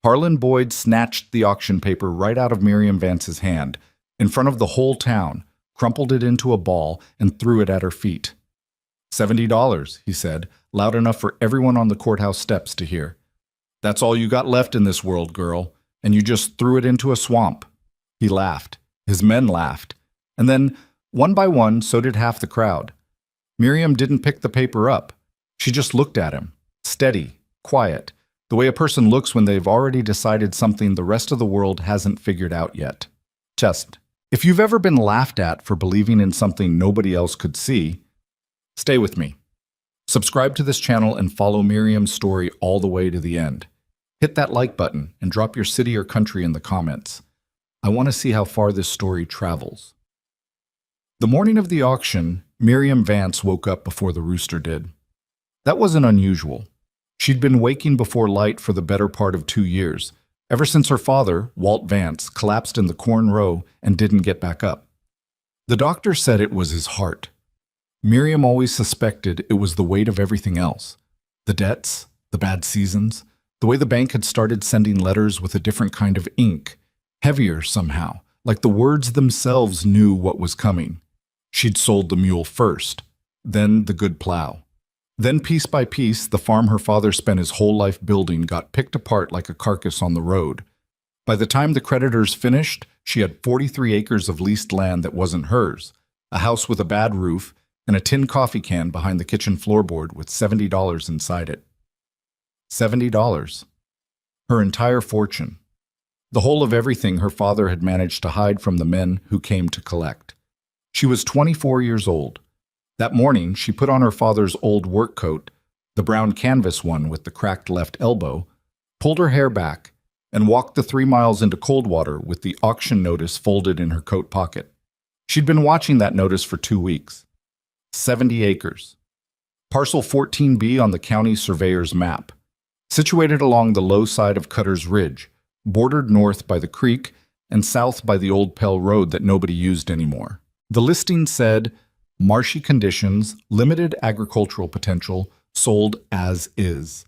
Harlan Boyd snatched the auction paper right out of Miriam Vance's hand, in front of the whole town, crumpled it into a ball, and threw it at her feet. $70, he said, loud enough for everyone on the courthouse steps to hear. That's all you got left in this world, girl, and you just threw it into a swamp. He laughed. His men laughed. And then, one by one, so did half the crowd. Miriam didn't pick the paper up. She just looked at him, steady, quiet, the way a person looks when they've already decided something the rest of the world hasn't figured out yet. Just, if you've ever been laughed at for believing in something nobody else could see, stay with me. Subscribe to this channel and follow Miriam's story all the way to the end. Hit that like button and drop your city or country in the comments. I want to see how far this story travels. The morning of the auction, Miriam Vance woke up before the rooster did. That wasn't unusual. She'd been waking before light for the better part of 2 years, ever since her father, Walt Vance, collapsed in the corn row and didn't get back up. The doctor said it was his heart. Miriam always suspected it was the weight of everything else. The debts, the bad seasons, the way the bank had started sending letters with a different kind of ink, heavier somehow, like the words themselves knew what was coming. She'd sold the mule first, then the good plow. Then piece by piece, the farm her father spent his whole life building got picked apart like a carcass on the road. By the time the creditors finished, she had 43 acres of leased land that wasn't hers, a house with a bad roof, and a tin coffee can behind the kitchen floorboard with $70 inside it. $70. Her entire fortune. The whole of everything her father had managed to hide from the men who came to collect. She was 24 years old. That morning, she put on her father's old work coat, the brown canvas one with the cracked left elbow, pulled her hair back, and walked the 3 miles into Coldwater with the auction notice folded in her coat pocket. She'd been watching that notice for 2 weeks. 70 acres. Parcel 14B on the county surveyor's map. Situated along the low side of Cutter's Ridge, bordered north by the creek and south by the old Pell Road that nobody used anymore. The listing said, marshy conditions, limited agricultural potential, sold as is.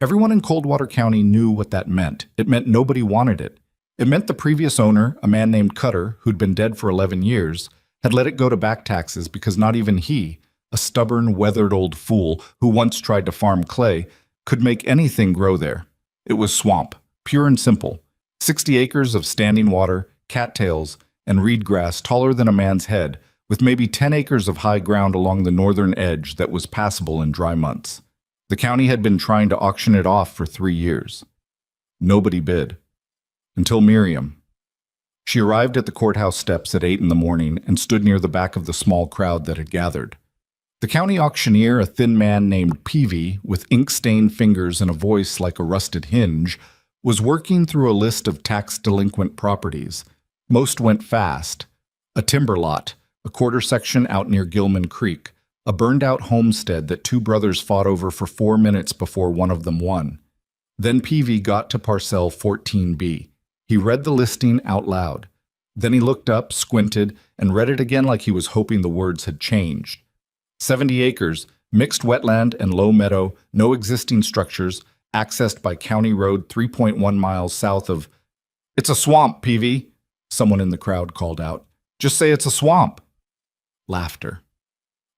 Everyone in Coldwater County knew what that meant. It meant nobody wanted it. It meant the previous owner, a man named Cutter, who'd been dead for 11 years, had let it go to back taxes because not even he, a stubborn, weathered old fool who once tried to farm clay, could make anything grow there. It was swamp, pure and simple. 60 acres of standing water, cattails, and reed grass taller than a man's head, with maybe 10 acres of high ground along the northern edge that was passable in dry months. The county had been trying to auction it off for 3 years. Nobody bid. Until Miriam. She arrived at the courthouse steps at 8 in the morning and stood near the back of the small crowd that had gathered. The county auctioneer, a thin man named Peavy, with ink-stained fingers and a voice like a rusted hinge, was working through a list of tax-delinquent properties. Most went fast. A timber lot, a quarter section out near Gilman Creek, a burned-out homestead that 2 brothers fought over for 4 minutes before one of them won. Then Peavy got to parcel 14B. He read the listing out loud. Then he looked up, squinted, and read it again like he was hoping the words had changed. 70 acres, mixed wetland and low meadow, no existing structures, accessed by County Road 3.1 miles south of... It's a swamp, Peavy, someone in the crowd called out. Just say it's a swamp. Laughter.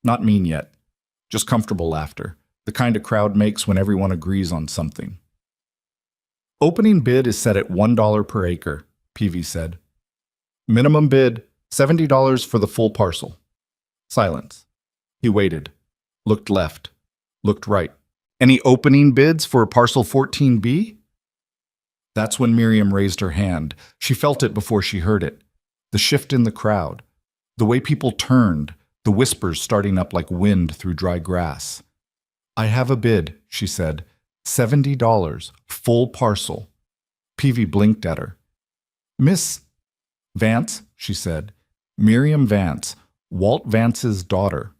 Not mean yet. Just comfortable laughter. The kind a crowd makes when everyone agrees on something. Opening bid is set at $1 per acre, Peavy said. Minimum bid, $70 for the full parcel. Silence. He waited. Looked left. Looked right. Any opening bids for parcel 14B? That's when Miriam raised her hand. She felt it before she heard it. The shift in the crowd. The way people turned, the whispers starting up like wind through dry grass. I have a bid, she said. $70, full parcel. Peavy blinked at her. Miss Vance, she said. Miriam Vance, Walt Vance's daughter.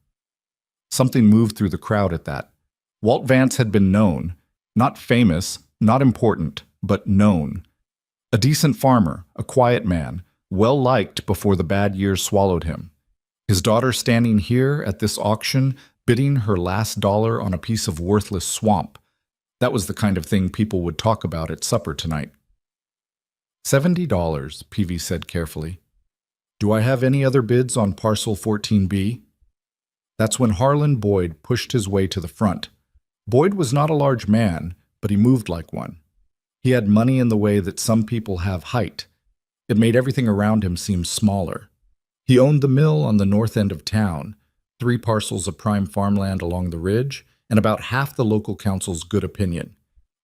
Something moved through the crowd at that. Walt Vance had been known, not famous, not important, but known. A decent farmer, a quiet man, well-liked before the bad years swallowed him. His daughter standing here at this auction, bidding her last dollar on a piece of worthless swamp. That was the kind of thing people would talk about at supper tonight. $70, Peavy said carefully. Do I have any other bids on parcel 14B? That's when Harlan Boyd pushed his way to the front. Boyd was not a large man, but he moved like one. He had money in the way that some people have height. It made everything around him seem smaller. He owned the mill on the north end of town, 3 parcels of prime farmland along the ridge, and about half the local council's good opinion.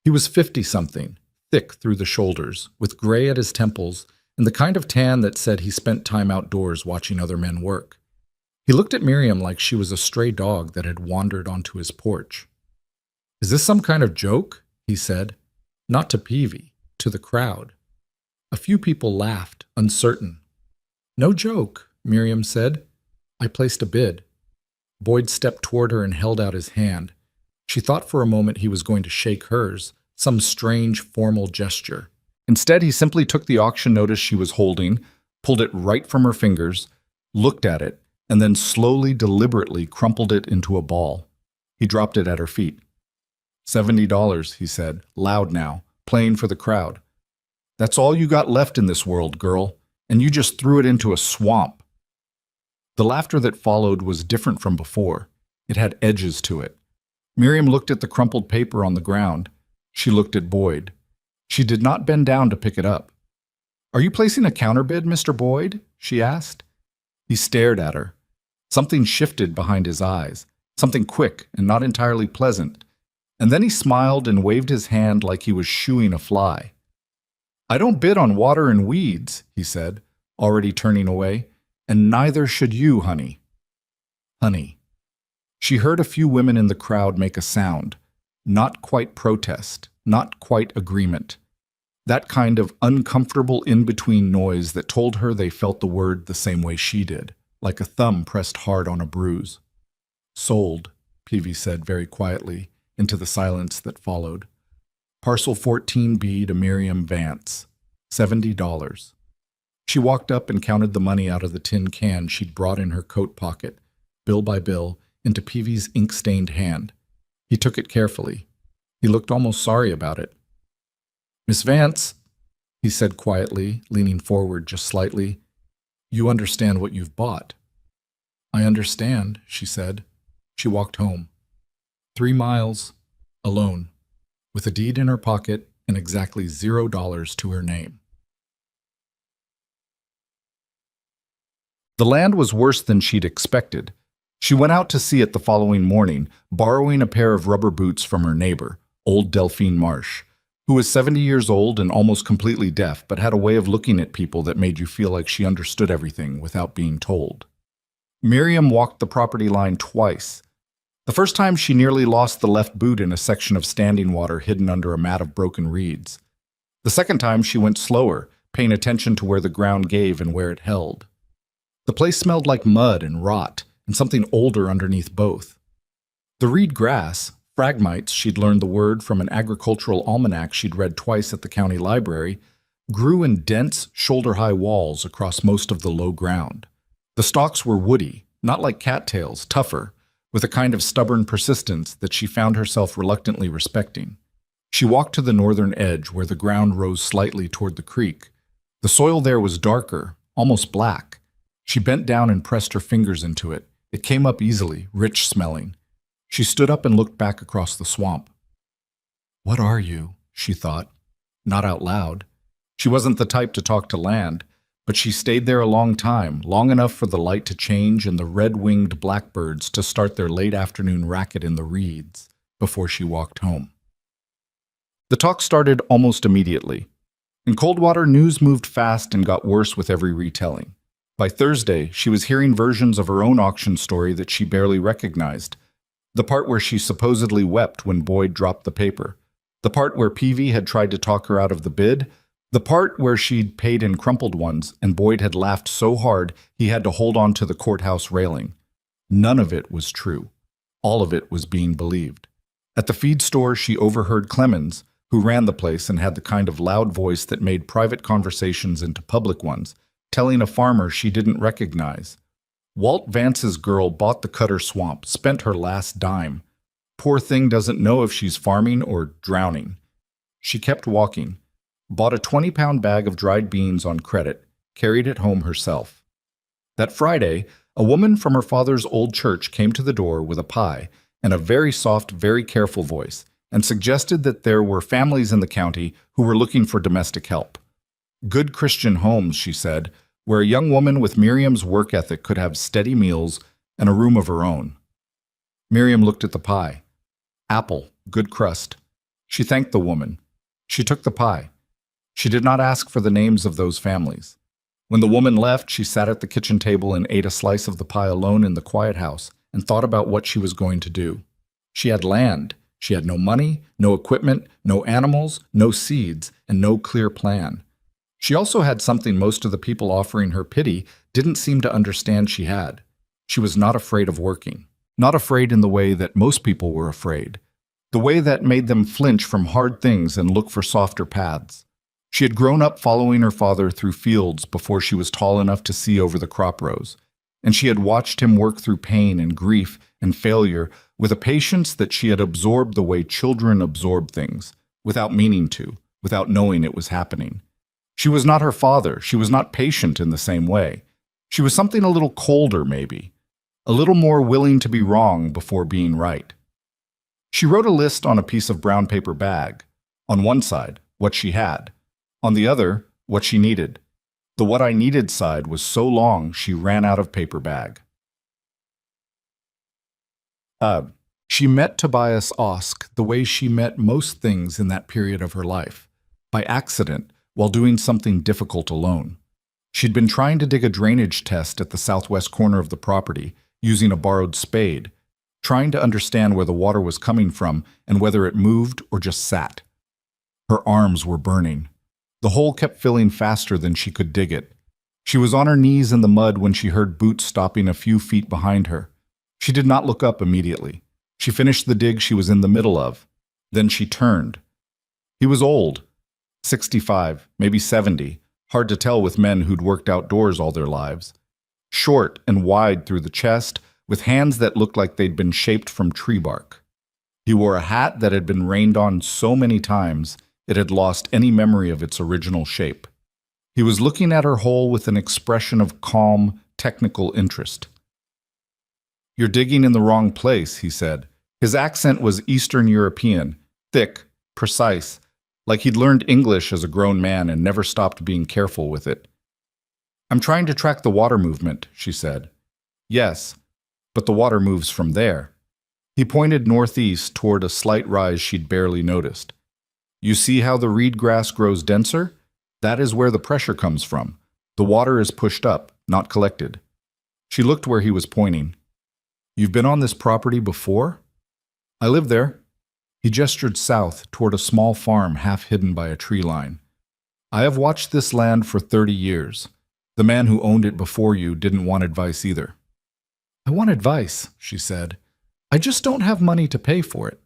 He was 50-something, thick through the shoulders, with gray at his temples, and the kind of tan that said he spent time outdoors watching other men work. He looked at Miriam like she was a stray dog that had wandered onto his porch. Is this some kind of joke? He said. Not to Peavy, to the crowd. A few people laughed, uncertain. No joke, Miriam said. I placed a bid. Boyd stepped toward her and held out his hand. She thought for a moment he was going to shake hers, some strange, formal gesture. Instead, he simply took the auction notice she was holding, pulled it right from her fingers, looked at it, and then slowly, deliberately crumpled it into a ball. He dropped it at her feet. $70, he said, loud now, playing for the crowd. That's all you got left in this world, girl, and you just threw it into a swamp. The laughter that followed was different from before. It had edges to it. Miriam looked at the crumpled paper on the ground. She looked at Boyd. She did not bend down to pick it up. Are you placing a counterbid, Mr. Boyd? She asked. He stared at her. Something shifted behind his eyes, something quick and not entirely pleasant. And then he smiled and waved his hand like he was shooing a fly. I don't bid on water and weeds, he said, already turning away, and neither should you, honey. Honey. She heard a few women in the crowd make a sound, not quite protest, not quite agreement. That kind of uncomfortable in-between noise that told her they felt the word the same way she did, like a thumb pressed hard on a bruise. Sold, Peavy said very quietly, into the silence that followed. Parcel 14B to Miriam Vance, $70. She walked up and counted the money out of the tin can she'd brought in her coat pocket, bill by bill, into Peavy's ink-stained hand. He took it carefully. He looked almost sorry about it. Miss Vance, he said quietly, leaning forward just slightly, you understand what you've bought. I understand, she said. She walked home. 3 miles, alone, with a deed in her pocket and exactly $0 to her name. The land was worse than she'd expected. She went out to see it the following morning, borrowing a pair of rubber boots from her neighbor, old Delphine Marsh, who was 70 years old and almost completely deaf, but had a way of looking at people that made you feel like she understood everything without being told. Miriam walked the property line twice. The first time she nearly lost the left boot in a section of standing water hidden under a mat of broken reeds. The second time she went slower, paying attention to where the ground gave and where it held. The place smelled like mud and rot, and something older underneath both. The reed grass, phragmites she'd learned the word from an agricultural almanac she'd read twice at the county library, grew in dense, shoulder-high walls across most of the low ground. The stalks were woody, not like cattails, tougher, with a kind of stubborn persistence that she found herself reluctantly respecting. She walked to the northern edge where the ground rose slightly toward the creek. The soil there was darker, almost black. She bent down and pressed her fingers into it. It came up easily, rich-smelling. She stood up and looked back across the swamp. What are you? She thought. Not out loud. She wasn't the type to talk to land, but she stayed there a long time, long enough for the light to change and the red-winged blackbirds to start their late afternoon racket in the reeds before she walked home. The talk started almost immediately. In Coldwater, news moved fast and got worse with every retelling. By Thursday, she was hearing versions of her own auction story that she barely recognized. The part where she supposedly wept when Boyd dropped the paper. The part where Peavy had tried to talk her out of the bid. The part where she'd paid in crumpled ones and Boyd had laughed so hard he had to hold on to the courthouse railing. None of it was true. All of it was being believed. At the feed store, she overheard Clemens, who ran the place and had the kind of loud voice that made private conversations into public ones, telling a farmer she didn't recognize. Walt Vance's girl bought the Cutter Swamp, spent her last dime. Poor thing doesn't know if she's farming or drowning. She kept walking, bought a 20-pound bag of dried beans on credit, carried it home herself. That Friday, a woman from her father's old church came to the door with a pie and a very soft, very careful voice, and suggested that there were families in the county who were looking for domestic help. Good Christian homes, she said, where a young woman with Miriam's work ethic could have steady meals and a room of her own. Miriam looked at the pie. Apple, good crust. She thanked the woman. She took the pie. She did not ask for the names of those families. When the woman left, she sat at the kitchen table and ate a slice of the pie alone in the quiet house and thought about what she was going to do. She had land. She had no money, no equipment, no animals, no seeds, and no clear plan. She also had something most of the people offering her pity didn't seem to understand she had. She was not afraid of working. Not afraid in the way that most people were afraid. The way that made them flinch from hard things and look for softer paths. She had grown up following her father through fields before she was tall enough to see over the crop rows, and she had watched him work through pain and grief and failure with a patience that she had absorbed the way children absorb things, without meaning to, without knowing it was happening. She was not her father. She was not patient in the same way. She was something a little colder, maybe. A little more willing to be wrong before being right. She wrote a list on a piece of brown paper bag. On one side, what she had. On the other, what she needed. The what I needed side was so long she ran out of paper bag. She met Tobias Osk the way she met most things in that period of her life, by accident while doing something difficult alone. She'd been trying to dig a drainage test at the southwest corner of the property, using a borrowed spade, trying to understand where the water was coming from and whether it moved or just sat. Her arms were burning. The hole kept filling faster than she could dig it. She was on her knees in the mud when she heard boots stopping a few feet behind her. She did not look up immediately. She finished the dig she was in the middle of. Then she turned. He was old, 65, maybe 70, hard to tell with men who'd worked outdoors all their lives. Short and wide through the chest, with hands that looked like they'd been shaped from tree bark. He wore a hat that had been rained on so many times it had lost any memory of its original shape. He was looking at her hole with an expression of calm, technical interest. "You're digging in the wrong place," he said. His accent was Eastern European, thick, precise, like he'd learned English as a grown man and never stopped being careful with it. "I'm trying to track the water movement," she said. "Yes, but the water moves from there." He pointed northeast toward a slight rise she'd barely noticed. "You see how the reed grass grows denser? That is where the pressure comes from. The water is pushed up, not collected." She looked where he was pointing. "You've been on this property before?" "I live there." He gestured south toward a small farm half hidden by a tree line. "I have watched this land for 30 years. The man who owned it before you didn't want advice either." "I want advice," she said. "I just don't have money to pay for it."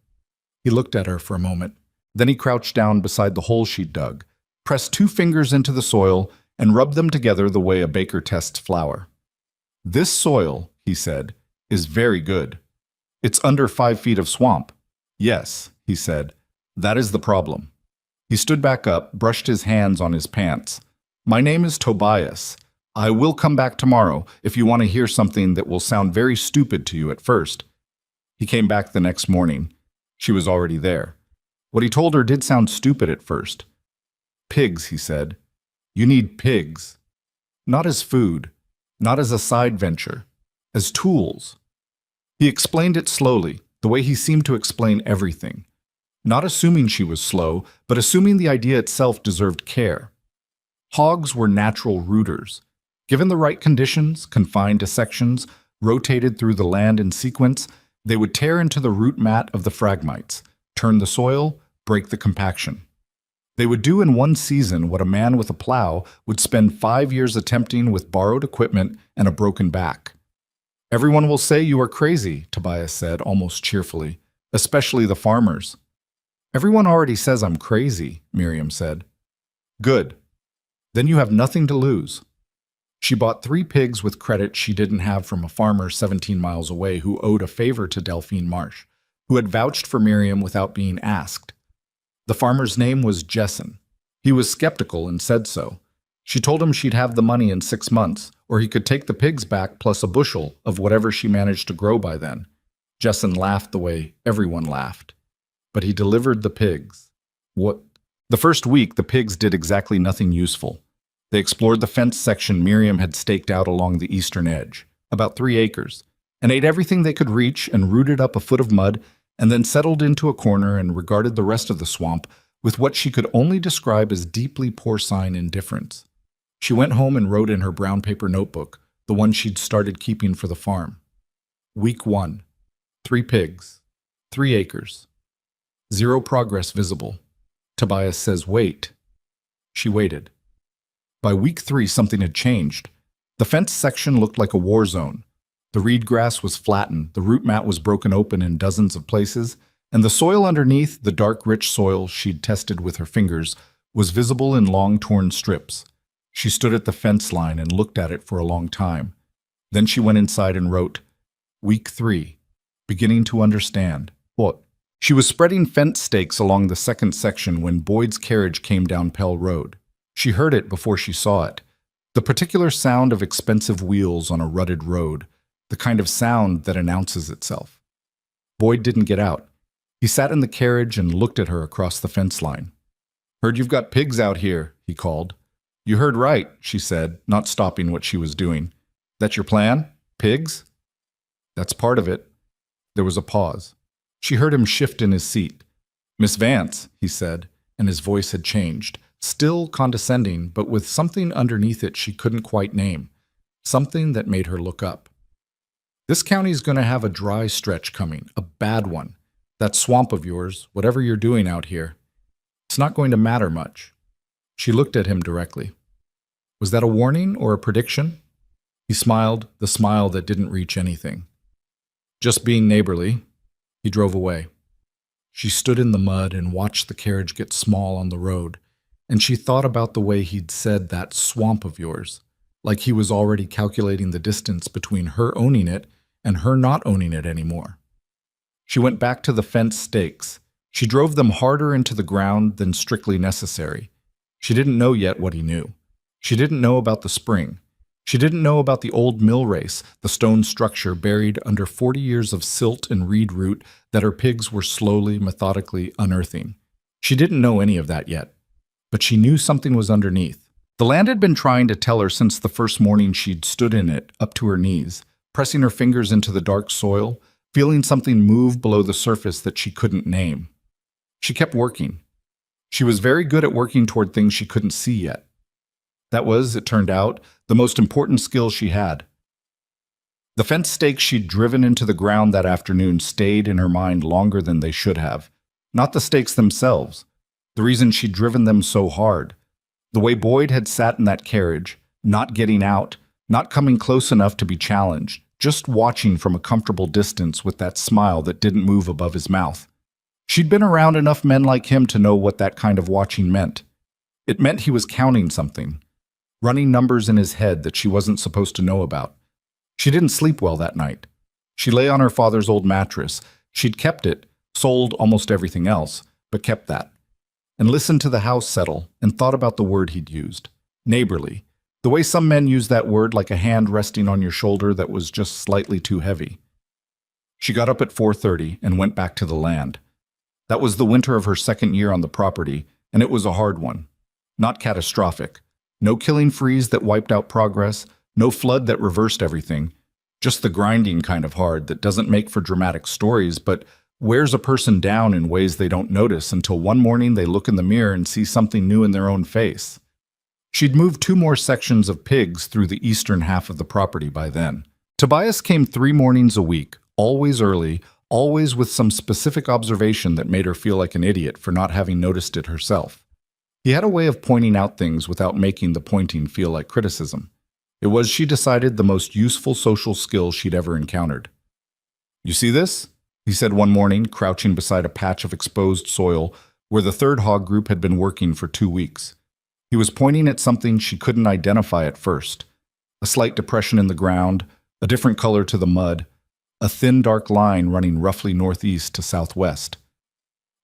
He looked at her for a moment. Then he crouched down beside the hole she'd dug, pressed 2 fingers into the soil, and rubbed them together the way a baker tests flour. "This soil," he said, "is very good. It's under 5 feet of swamp." "Yes," he said, "that is the problem." He stood back up, brushed his hands on his pants. "My name is Tobias. I will come back tomorrow if you want to hear something that will sound very stupid to you at first." He came back the next morning. She was already there. What he told her did sound stupid at first. "Pigs," he said. "You need pigs. Not as food, not as a side venture, as tools." He explained it slowly, the way he seemed to explain everything. Not assuming she was slow, but assuming the idea itself deserved care. Hogs were natural rooters. Given the right conditions, confined to sections, rotated through the land in sequence, they would tear into the root mat of the phragmites, turn the soil, break the compaction. They would do in one season what a man with a plow would spend 5 years attempting with borrowed equipment and a broken back. "Everyone will say you are crazy," Tobias said almost cheerfully, "especially the farmers." "Everyone already says I'm crazy," Miriam said. "Good. Then you have nothing to lose." She bought 3 pigs with credit she didn't have from a farmer 17 miles away who owed a favor to Delphine Marsh, who had vouched for Miriam without being asked. The farmer's name was Jessen. He was skeptical and said so. She told him she'd have the money in 6 months, or he could take the pigs back plus a bushel of whatever she managed to grow by then. Jessen laughed the way everyone laughed. But he delivered the pigs. What? The first week, the pigs did exactly nothing useful. They explored the fenced section Miriam had staked out along the eastern edge, about 3 acres, and ate everything they could reach and rooted up a foot of mud, and then settled into a corner and regarded the rest of the swamp with what she could only describe as deeply porcine indifference. She went home and wrote in her brown paper notebook, the one she'd started keeping for the farm. Week 1. 3 pigs. 3 acres. 0 progress visible. Tobias says, wait. She waited. By week 3, something had changed. The fenced section looked like a war zone. The reed grass was flattened, the root mat was broken open in dozens of places, and the soil underneath, the dark, rich soil she'd tested with her fingers, was visible in long, torn strips. She stood at the fence line and looked at it for a long time. Then she went inside and wrote, Week 3, beginning to understand. What? She was spreading fence stakes along the second section when Boyd's carriage came down Pell Road. She heard it before she saw it. The particular sound of expensive wheels on a rutted road, the kind of sound that announces itself. Boyd didn't get out. He sat in the carriage and looked at her across the fence line. Heard you've got pigs out here, he called. You heard right, she said, not stopping what she was doing. That your plan? Pigs? That's part of it. There was a pause. She heard him shift in his seat. Miss Vance, he said, and his voice had changed, still condescending, but with something underneath it she couldn't quite name, something that made her look up. This county's going to have a dry stretch coming, a bad one. That swamp of yours, whatever you're doing out here, it's not going to matter much. She looked at him directly. Was that a warning or a prediction? He smiled, the smile that didn't reach anything. Just being neighborly. He drove away. She stood in the mud and watched the carriage get small on the road, and she thought about the way he'd said that swamp of yours, like he was already calculating the distance between her owning it and her not owning it anymore. She went back to the fence stakes. She drove them harder into the ground than strictly necessary. She didn't know yet what he knew. She didn't know about the spring. She didn't know about the old mill race, the stone structure buried under 40 years of silt and reed root that her pigs were slowly, methodically unearthing. She didn't know any of that yet, but she knew something was underneath. The land had been trying to tell her since the first morning she'd stood in it, up to her knees, pressing her fingers into the dark soil, feeling something move below the surface that she couldn't name. She kept working. She was very good at working toward things she couldn't see yet. That was, it turned out, the most important skill she had. The fence stakes she'd driven into the ground that afternoon stayed in her mind longer than they should have. Not the stakes themselves, the reason she'd driven them so hard. The way Boyd had sat in that carriage, not getting out, not coming close enough to be challenged, just watching from a comfortable distance with that smile that didn't move above his mouth. She'd been around enough men like him to know what that kind of watching meant. It meant he was counting something, running numbers in his head that she wasn't supposed to know about. She didn't sleep well that night. She lay on her father's old mattress. She'd kept it, sold almost everything else, but kept that, and listened to the house settle and thought about the word he'd used, neighborly, the way some men use that word like a hand resting on your shoulder that was just slightly too heavy. She got up at 4:30 and went back to the land. That was the winter of her second year on the property, and it was a hard one. Not catastrophic. No killing freeze that wiped out progress, no flood that reversed everything. Just the grinding kind of hard that doesn't make for dramatic stories, but wears a person down in ways they don't notice until one morning they look in the mirror and see something new in their own face. She'd moved 2 more sections of pigs through the eastern half of the property by then. Tobias came 3 mornings a week, always early, always with some specific observation that made her feel like an idiot for not having noticed it herself. He had a way of pointing out things without making the pointing feel like criticism. It was, she decided, the most useful social skill she'd ever encountered. You see this? He said one morning, crouching beside a patch of exposed soil where the third hog group had been working for 2 weeks. He was pointing at something she couldn't identify at first. A slight depression in the ground, a different color to the mud, a thin dark line running roughly northeast to southwest.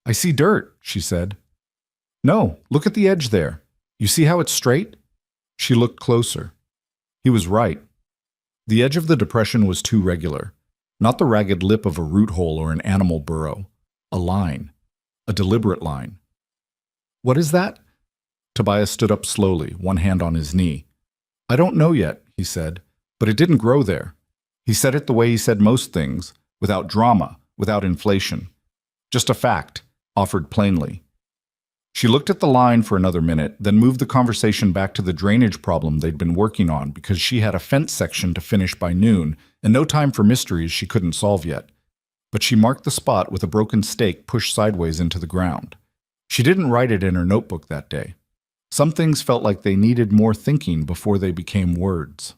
I see dirt, she said. No, look at the edge there. You see how it's straight? She looked closer. He was right. The edge of the depression was too regular, not the ragged lip of a root hole or an animal burrow. A line. A deliberate line. What is that? Tobias stood up slowly, one hand on his knee. I don't know yet, he said, but it didn't grow there. He said it the way he said most things, without drama, without inflation. Just a fact, offered plainly. She looked at the line for another minute, then moved the conversation back to the drainage problem they'd been working on because she had a fence section to finish by noon and no time for mysteries she couldn't solve yet. But she marked the spot with a broken stake pushed sideways into the ground. She didn't write it in her notebook that day. Some things felt like they needed more thinking before they became words.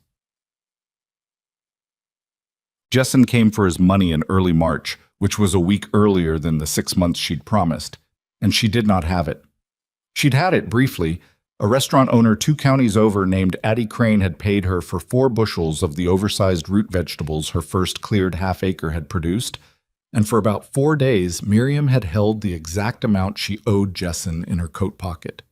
Jessen came for his money in early March, which was a week earlier than the 6 months she'd promised, and she did not have it. She'd had it briefly. A restaurant owner 2 counties over named Addie Crane had paid her for 4 bushels of the oversized root vegetables her first cleared half-acre had produced, and for about 4 days Miriam had held the exact amount she owed Jessen in her coat pocket.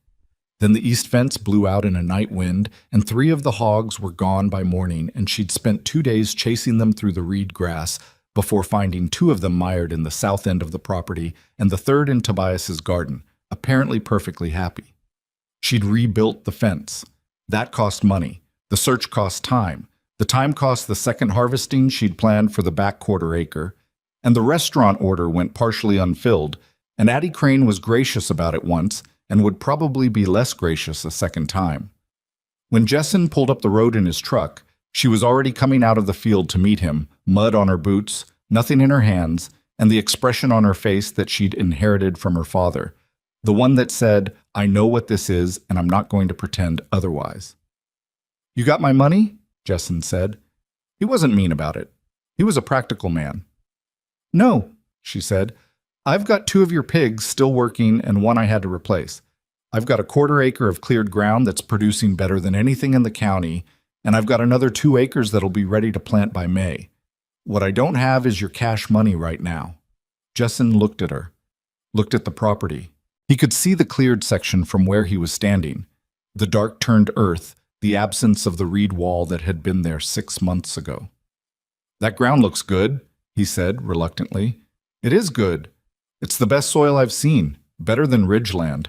Then the east fence blew out in a night wind, and 3 of the hogs were gone by morning, and she'd spent 2 days chasing them through the reed grass before finding 2 of them mired in the south end of the property and the third in Tobias's garden, apparently perfectly happy. She'd rebuilt the fence. That cost money. The search cost time. The time cost the second harvesting she'd planned for the back quarter acre. And the restaurant order went partially unfilled, and Addie Crane was gracious about it once and would probably be less gracious a second time. When Jessen pulled up the road in his truck, she was already coming out of the field to meet him, mud on her boots, nothing in her hands, and the expression on her face that she'd inherited from her father, the one that said, I know what this is, and I'm not going to pretend otherwise. You got my money? Jessen said. He wasn't mean about it. He was a practical man. No, she said. I've got 2 of your pigs still working and 1 I had to replace. I've got a quarter acre of cleared ground that's producing better than anything in the county, and I've got another 2 acres that'll be ready to plant by May. What I don't have is your cash money right now. Jessen looked at her, looked at the property. He could see the cleared section from where he was standing, the dark-turned earth, the absence of the reed wall that had been there 6 months ago. That ground looks good, he said reluctantly. It is good. It's the best soil I've seen, better than ridgeland.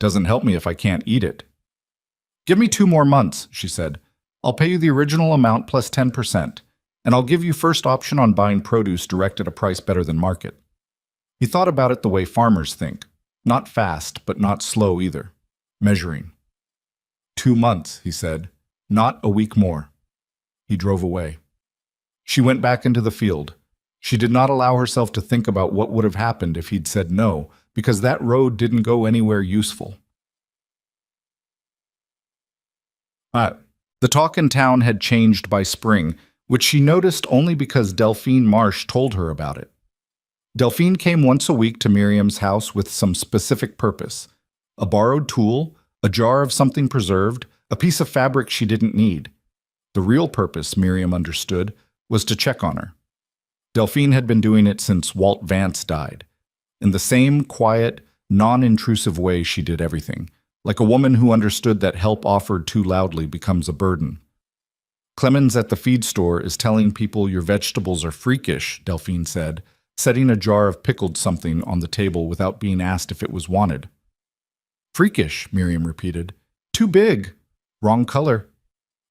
Doesn't help me if I can't eat it. Give me 2 more months, she said. I'll pay you the original amount plus 10%, and I'll give you first option on buying produce direct at a price better than market. He thought about it the way farmers think. Not fast, but not slow either. Measuring. 2 months, he said. Not a week more. He drove away. She went back into the field. She did not allow herself to think about what would have happened if he'd said no, because that road didn't go anywhere useful. The talk in town had changed by spring, which she noticed only because Delphine Marsh told her about it. Delphine came once a week to Miriam's house with some specific purpose. A borrowed tool, a jar of something preserved, a piece of fabric she didn't need. The real purpose, Miriam understood, was to check on her. Delphine had been doing it since Walt Vance died. In the same quiet, non-intrusive way she did everything, like a woman who understood that help offered too loudly becomes a burden. Clemens at the feed store is telling people your vegetables are freakish, Delphine said, setting a jar of pickled something on the table without being asked if it was wanted. Freakish, Miriam repeated. Too big. Wrong color.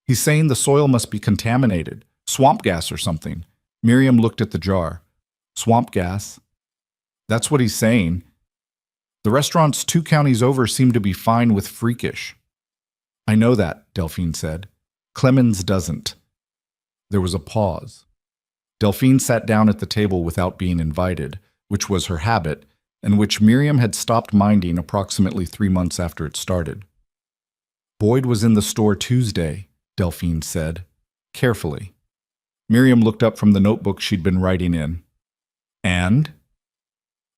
He's saying the soil must be contaminated, swamp gas or something. Miriam looked at the jar. Swamp gas. That's what he's saying. The restaurants 2 counties over seem to be fine with freakish. I know that, Delphine said. Clemens doesn't. There was a pause. Delphine sat down at the table without being invited, which was her habit, and which Miriam had stopped minding approximately 3 months after it started. Boyd was in the store Tuesday, Delphine said, carefully. Miriam looked up from the notebook she'd been writing in. And?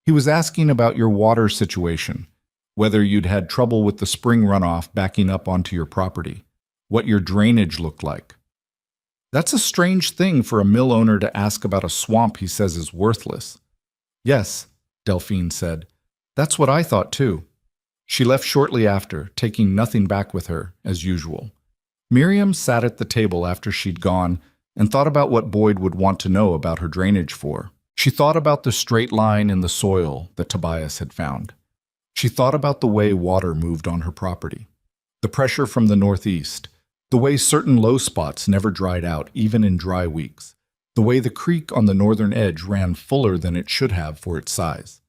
He was asking about your water situation, whether you'd had trouble with the spring runoff backing up onto your property, what your drainage looked like. That's a strange thing for a mill owner to ask about a swamp he says is worthless. Yes, Delphine said. That's what I thought too. She left shortly after, taking nothing back with her, as usual. Miriam sat at the table after she'd gone and thought about what Boyd would want to know about her drainage for. She thought about the straight line in the soil that Tobias had found. She thought about the way water moved on her property, the pressure from the northeast, the way certain low spots never dried out, even in dry weeks, the way the creek on the northern edge ran fuller than it should have for its size.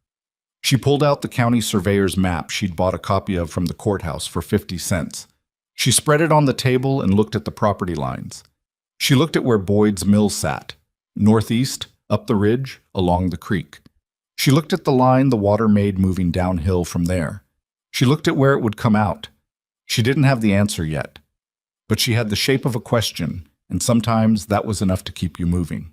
She pulled out the county surveyor's map she'd bought a copy of from the courthouse for 50 cents. She spread it on the table and looked at the property lines. She looked at where Boyd's mill sat, northeast, up the ridge, along the creek. She looked at the line the water made moving downhill from there. She looked at where it would come out. She didn't have the answer yet, but she had the shape of a question, and sometimes that was enough to keep you moving.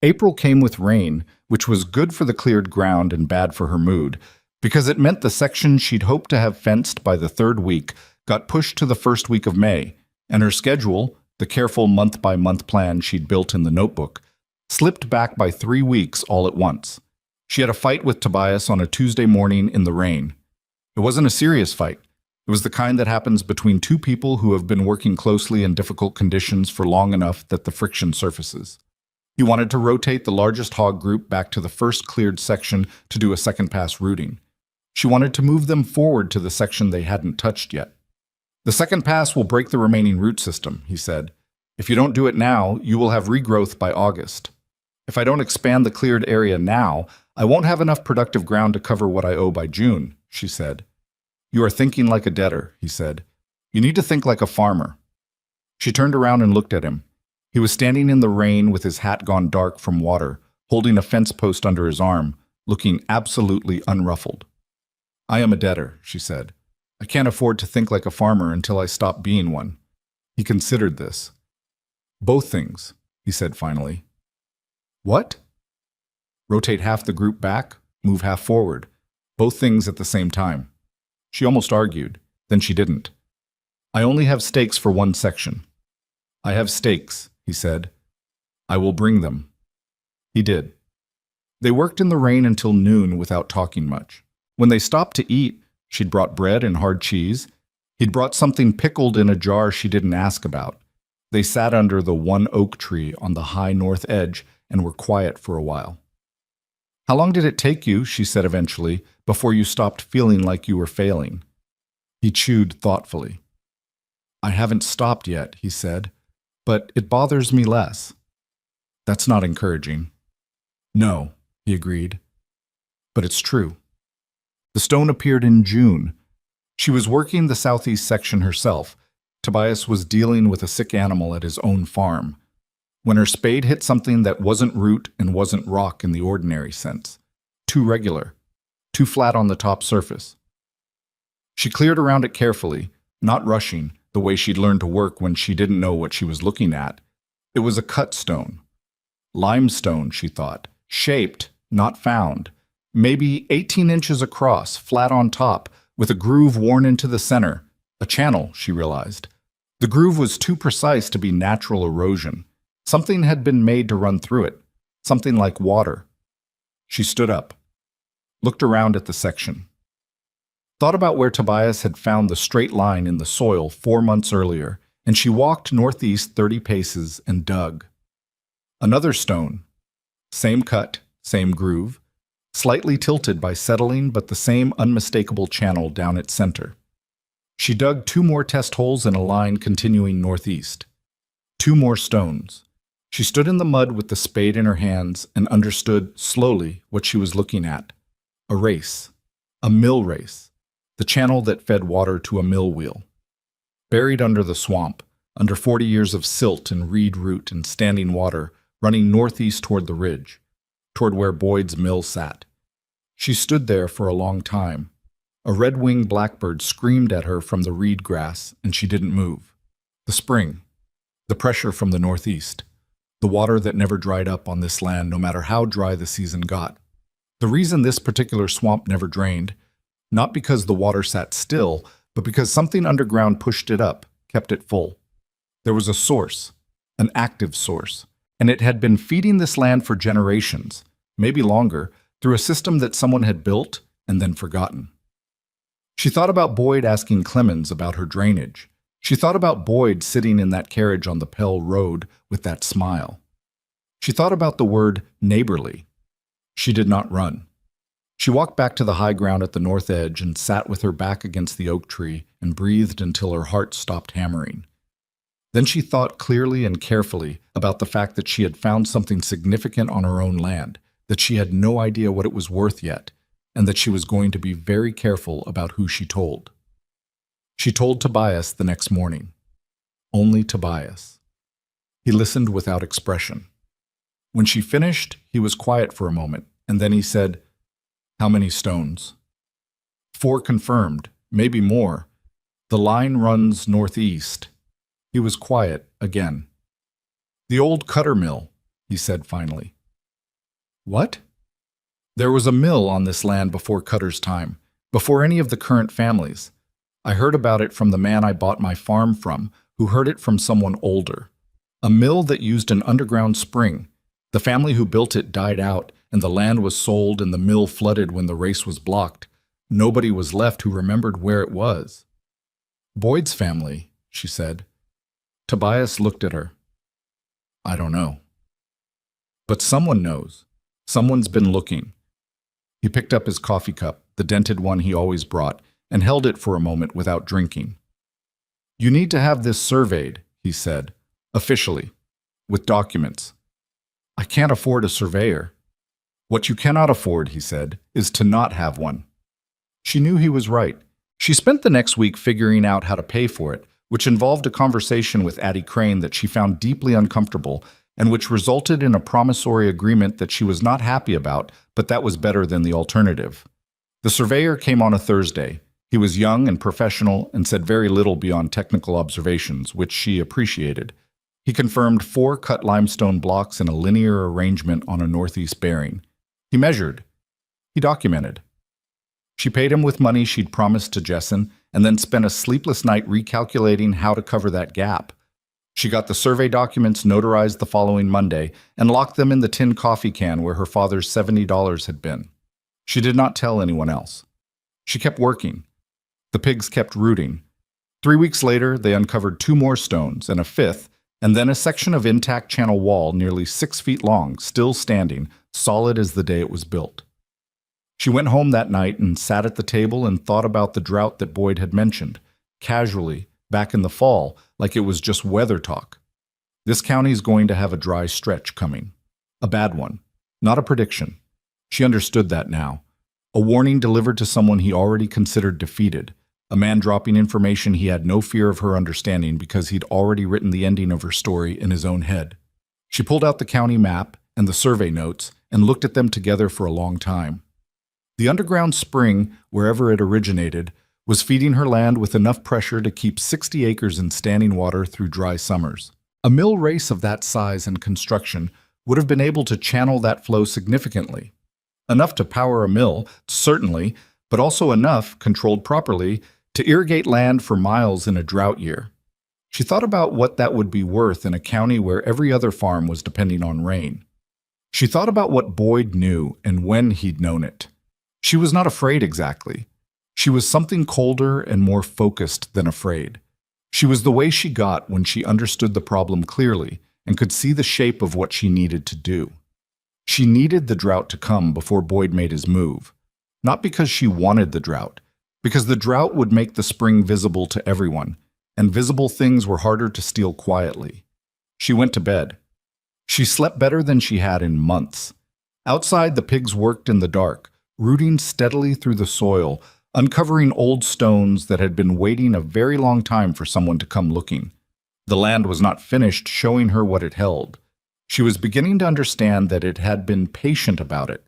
April came with rain, which was good for the cleared ground and bad for her mood, because it meant the section she'd hoped to have fenced by the third week got pushed to the first week of May, and her schedule, the careful month-by-month plan she'd built in the notebook, slipped back by 3 weeks all at once. She had a fight with Tobias on a Tuesday morning in the rain. It wasn't a serious fight. It was the kind that happens between two people who have been working closely in difficult conditions for long enough that the friction surfaces. He wanted to rotate the largest hog group back to the first cleared section to do a second pass routing. She wanted to move them forward to the section they hadn't touched yet. The second pass will break the remaining root system, he said. If you don't do it now, you will have regrowth by August. If I don't expand the cleared area now, I won't have enough productive ground to cover what I owe by June, she said. You are thinking like a debtor, he said. You need to think like a farmer. She turned around and looked at him. He was standing in the rain with his hat gone dark from water, holding a fence post under his arm, looking absolutely unruffled. I am a debtor, she said. I can't afford to think like a farmer until I stop being one. He considered this. Both things, he said finally. What? Rotate half the group back, move half forward. Both things at the same time. She almost argued, then she didn't. I only have stakes for one section. I have stakes, he said. I will bring them. He did. They worked in the rain until noon without talking much. When they stopped to eat, she'd brought bread and hard cheese. He'd brought something pickled in a jar she didn't ask about. They sat under the one oak tree on the high north edge and were quiet for a while. How long did it take you, she said eventually, before you stopped feeling like you were failing? He chewed thoughtfully. I haven't stopped yet, he said, but it bothers me less. That's not encouraging. No, he agreed. But it's true. The stone appeared in June. She was working the southeast section herself. Tobias was dealing with a sick animal at his own farm. When her spade hit something that wasn't root and wasn't rock in the ordinary sense. Too regular. Too flat on the top surface. She cleared around it carefully, not rushing, the way she'd learned to work when she didn't know what she was looking at. It was a cut stone. Limestone, she thought. Shaped, not found. Maybe 18 inches across, flat on top, with a groove worn into the center. A channel, she realized. The groove was too precise to be natural erosion. Something had been made to run through it. Something like water. She stood up. Looked around at the section. Thought about where Tobias had found the straight line in the soil 4 months earlier, and she walked northeast 30 paces and dug. Another stone. Same cut, same groove. Slightly tilted by settling, but the same unmistakable channel down its center. She dug 2 more test holes in a line continuing northeast. 2 more stones. She stood in the mud with the spade in her hands and understood, slowly, what she was looking at. A race. A mill race. The channel that fed water to a mill wheel. Buried under the swamp, under 40 years of silt and reed root and standing water, running northeast toward the ridge, toward where Boyd's mill sat. She stood there for a long time. A red-winged blackbird screamed at her from the reed grass, and she didn't move. The spring. The pressure from the northeast. The water that never dried up on this land, no matter how dry the season got. The reason this particular swamp never drained, not because the water sat still, but because something underground pushed it up, kept it full. There was a source, an active source, and it had been feeding this land for generations, maybe longer, through a system that someone had built and then forgotten. She thought about Boyd asking Clemens about her drainage. She thought about Boyd sitting in that carriage on the Pell Road with that smile. She thought about the word neighborly. She did not run. She walked back to the high ground at the north edge and sat with her back against the oak tree and breathed until her heart stopped hammering. Then she thought clearly and carefully about the fact that she had found something significant on her own land, that she had no idea what it was worth yet, and that she was going to be very careful about who she told. She told Tobias the next morning. Only Tobias. He listened without expression. When she finished, he was quiet for a moment, and then he said, "How many stones?" "4 confirmed, maybe more. The line runs northeast." He was quiet again. "The old cutter mill," he said finally. "What?" "There was a mill on this land before Cutter's time, before any of the current families. I heard about it from the man I bought my farm from, who heard it from someone older. A mill that used an underground spring. The family who built it died out, and the land was sold and the mill flooded when the race was blocked. Nobody was left who remembered where it was." "Boyd's family," she said. Tobias looked at her. "I don't know." "But someone knows. Someone's been looking." He picked up his coffee cup, the dented one he always brought, and held it for a moment without drinking. "You need to have this surveyed," he said, "officially, with documents." "I can't afford a surveyor." "What you cannot afford," he said, "is to not have one." She knew he was right. She spent the next week figuring out how to pay for it, which involved a conversation with Addie Crane that she found deeply uncomfortable and which resulted in a promissory agreement that she was not happy about, but that was better than the alternative. The surveyor came on a Thursday. He was young and professional and said very little beyond technical observations, which she appreciated. He confirmed 4 cut limestone blocks in a linear arrangement on a northeast bearing. He measured. He documented. She paid him with money she'd promised to Jessen and then spent a sleepless night recalculating how to cover that gap. She got the survey documents notarized the following Monday and locked them in the tin coffee can where her father's $70 had been. She did not tell anyone else. She kept working. The pigs kept rooting. 3 weeks later, they uncovered 2 more stones and a 5th, and then a section of intact channel wall nearly 6 feet long, still standing, solid as the day it was built. She went home that night and sat at the table and thought about the drought that Boyd had mentioned, casually, back in the fall, like it was just weather talk. This county's going to have a dry stretch coming. A bad one. Not a prediction. She understood that now. A warning delivered to someone he already considered defeated. A man dropping information he had no fear of her understanding because he'd already written the ending of her story in his own head. She pulled out the county map and the survey notes and looked at them together for a long time. The underground spring, wherever it originated, was feeding her land with enough pressure to keep 60 acres in standing water through dry summers. A mill race of that size and construction would have been able to channel that flow significantly. Enough to power a mill, certainly, but also enough, controlled properly, to irrigate land for miles in a drought year. She thought about what that would be worth in a county where every other farm was depending on rain. She thought about what Boyd knew and when he'd known it. She was not afraid exactly. She was something colder and more focused than afraid. She was the way she got when she understood the problem clearly and could see the shape of what she needed to do. She needed the drought to come before Boyd made his move. Not because she wanted the drought, because the drought would make the spring visible to everyone, and visible things were harder to steal quietly. She went to bed. She slept better than she had in months. Outside, the pigs worked in the dark, rooting steadily through the soil, uncovering old stones that had been waiting a very long time for someone to come looking. The land was not finished showing her what it held. She was beginning to understand that it had been patient about it.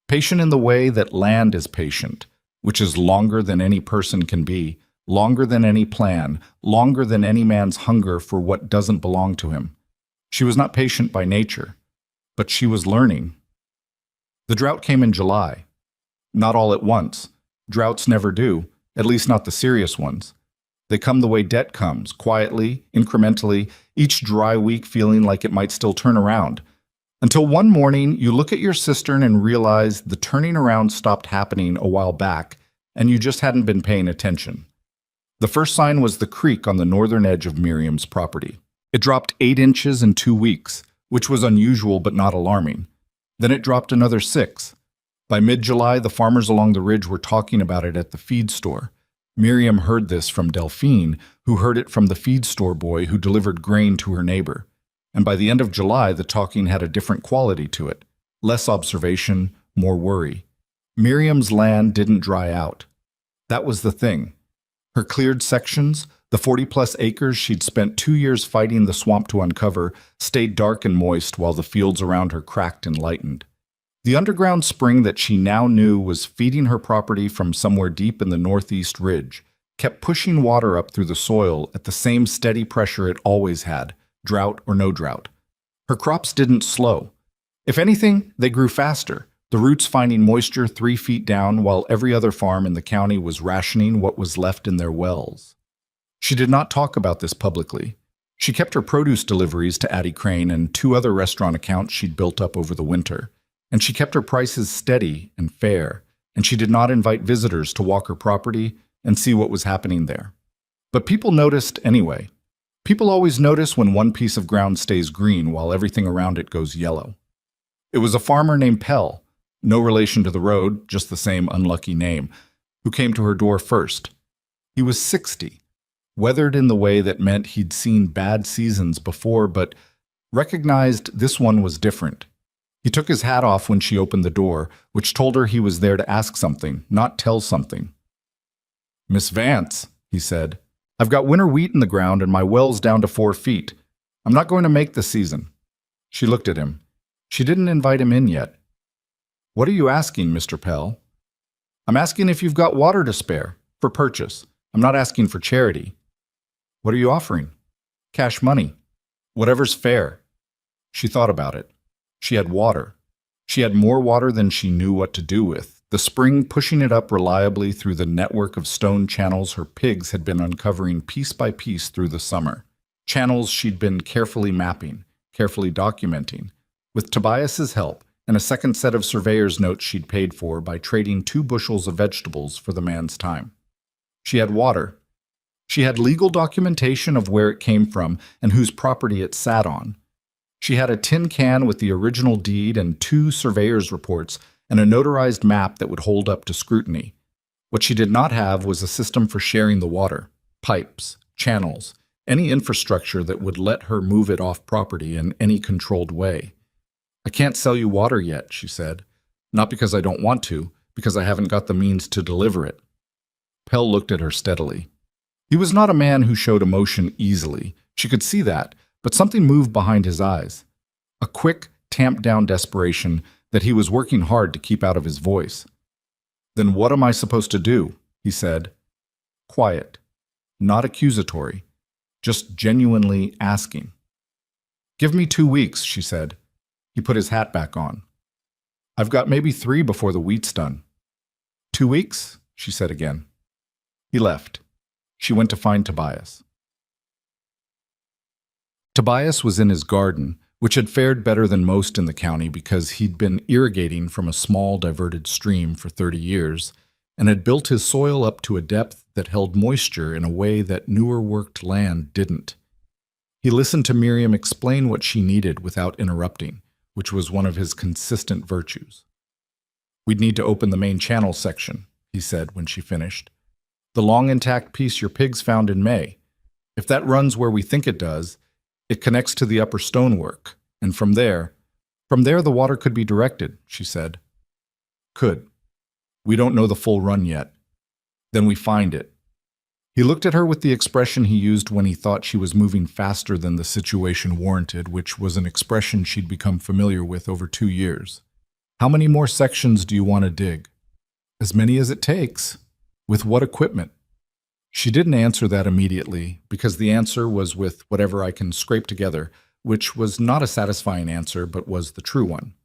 Patient in the way that land is patient, which is longer than any person can be, longer than any plan, longer than any man's hunger for what doesn't belong to him. She was not patient by nature, but she was learning. The drought came in July. Not all at once. Droughts never do, at least not the serious ones. They come the way debt comes, quietly, incrementally, each dry week feeling like it might still turn around. Until one morning, you look at your cistern and realize the turning around stopped happening a while back, and you just hadn't been paying attention. The first sign was the creek on the northern edge of Miriam's property. It dropped 8 inches in 2 weeks, which was unusual but not alarming. Then it dropped another 6. By mid-July, the farmers along the ridge were talking about it at the feed store. Miriam heard this from Delphine, who heard it from the feed store boy who delivered grain to her neighbor. And by the end of July, the talking had a different quality to it. Less observation, more worry. Miriam's land didn't dry out. That was the thing. Her cleared sections, the 40-plus acres she'd spent 2 years fighting the swamp to uncover, stayed dark and moist while the fields around her cracked and lightened. The underground spring that she now knew was feeding her property from somewhere deep in the northeast ridge, kept pushing water up through the soil at the same steady pressure it always had, drought or no drought. Her crops didn't slow. If anything, they grew faster, the roots finding moisture 3 feet down while every other farm in the county was rationing what was left in their wells. She did not talk about this publicly. She kept her produce deliveries to Addie Crane and 2 other restaurant accounts she'd built up over the winter. And she kept her prices steady and fair, and she did not invite visitors to walk her property and see what was happening there. But people noticed anyway. People always notice when one piece of ground stays green while everything around it goes yellow. It was a farmer named Pell, no relation to the road, just the same unlucky name, who came to her door first. He was 60, weathered in the way that meant he'd seen bad seasons before, but recognized this one was different. He took his hat off when she opened the door, which told her he was there to ask something, not tell something. "Miss Vance," he said, "I've got winter wheat in the ground and my well's down to 4 feet. I'm not going to make the season." She looked at him. She didn't invite him in yet. "What are you asking, Mr. Pell?" "I'm asking if you've got water to spare, for purchase. I'm not asking for charity." "What are you offering?" "Cash money. Whatever's fair." She thought about it. She had water. She had more water than she knew what to do with, the spring pushing it up reliably through the network of stone channels her pigs had been uncovering piece by piece through the summer. Channels she'd been carefully mapping, carefully documenting, with Tobias's help and a second set of surveyor's notes she'd paid for by trading 2 bushels of vegetables for the man's time. She had water. She had legal documentation of where it came from and whose property it sat on. She had a tin can with the original deed and 2 surveyor's reports and a notarized map that would hold up to scrutiny. What she did not have was a system for sharing the water, pipes, channels, any infrastructure that would let her move it off property in any controlled way. "I can't sell you water yet," she said. "Not because I don't want to, because I haven't got the means to deliver it." Pell looked at her steadily. He was not a man who showed emotion easily. She could see that. But something moved behind his eyes. A quick, tamped-down desperation that he was working hard to keep out of his voice. "Then what am I supposed to do?" he said. Quiet, not accusatory, just genuinely asking. "Give me 2 weeks," she said. He put his hat back on. "I've got maybe 3 before the wheat's done." "2 weeks?" she said again. He left. She went to find Tobias. Tobias was in his garden, which had fared better than most in the county because he'd been irrigating from a small diverted stream for 30 years and had built his soil up to a depth that held moisture in a way that newer worked land didn't. He listened to Miriam explain what she needed without interrupting, which was one of his consistent virtues. "We'd need to open the main channel section," he said when she finished. "The long intact piece your pigs found in May. If that runs where we think it does, it connects to the upper stonework, and from there the water could be directed," she said. "Could. We don't know the full run yet. Then we find it." He looked at her with the expression he used when he thought she was moving faster than the situation warranted, which was an expression she'd become familiar with over 2 years. "How many more sections do you want to dig?" "As many as it takes." "With what equipment?" She didn't answer that immediately, because the answer was with whatever I can scrape together, which was not a satisfying answer, but was the true one.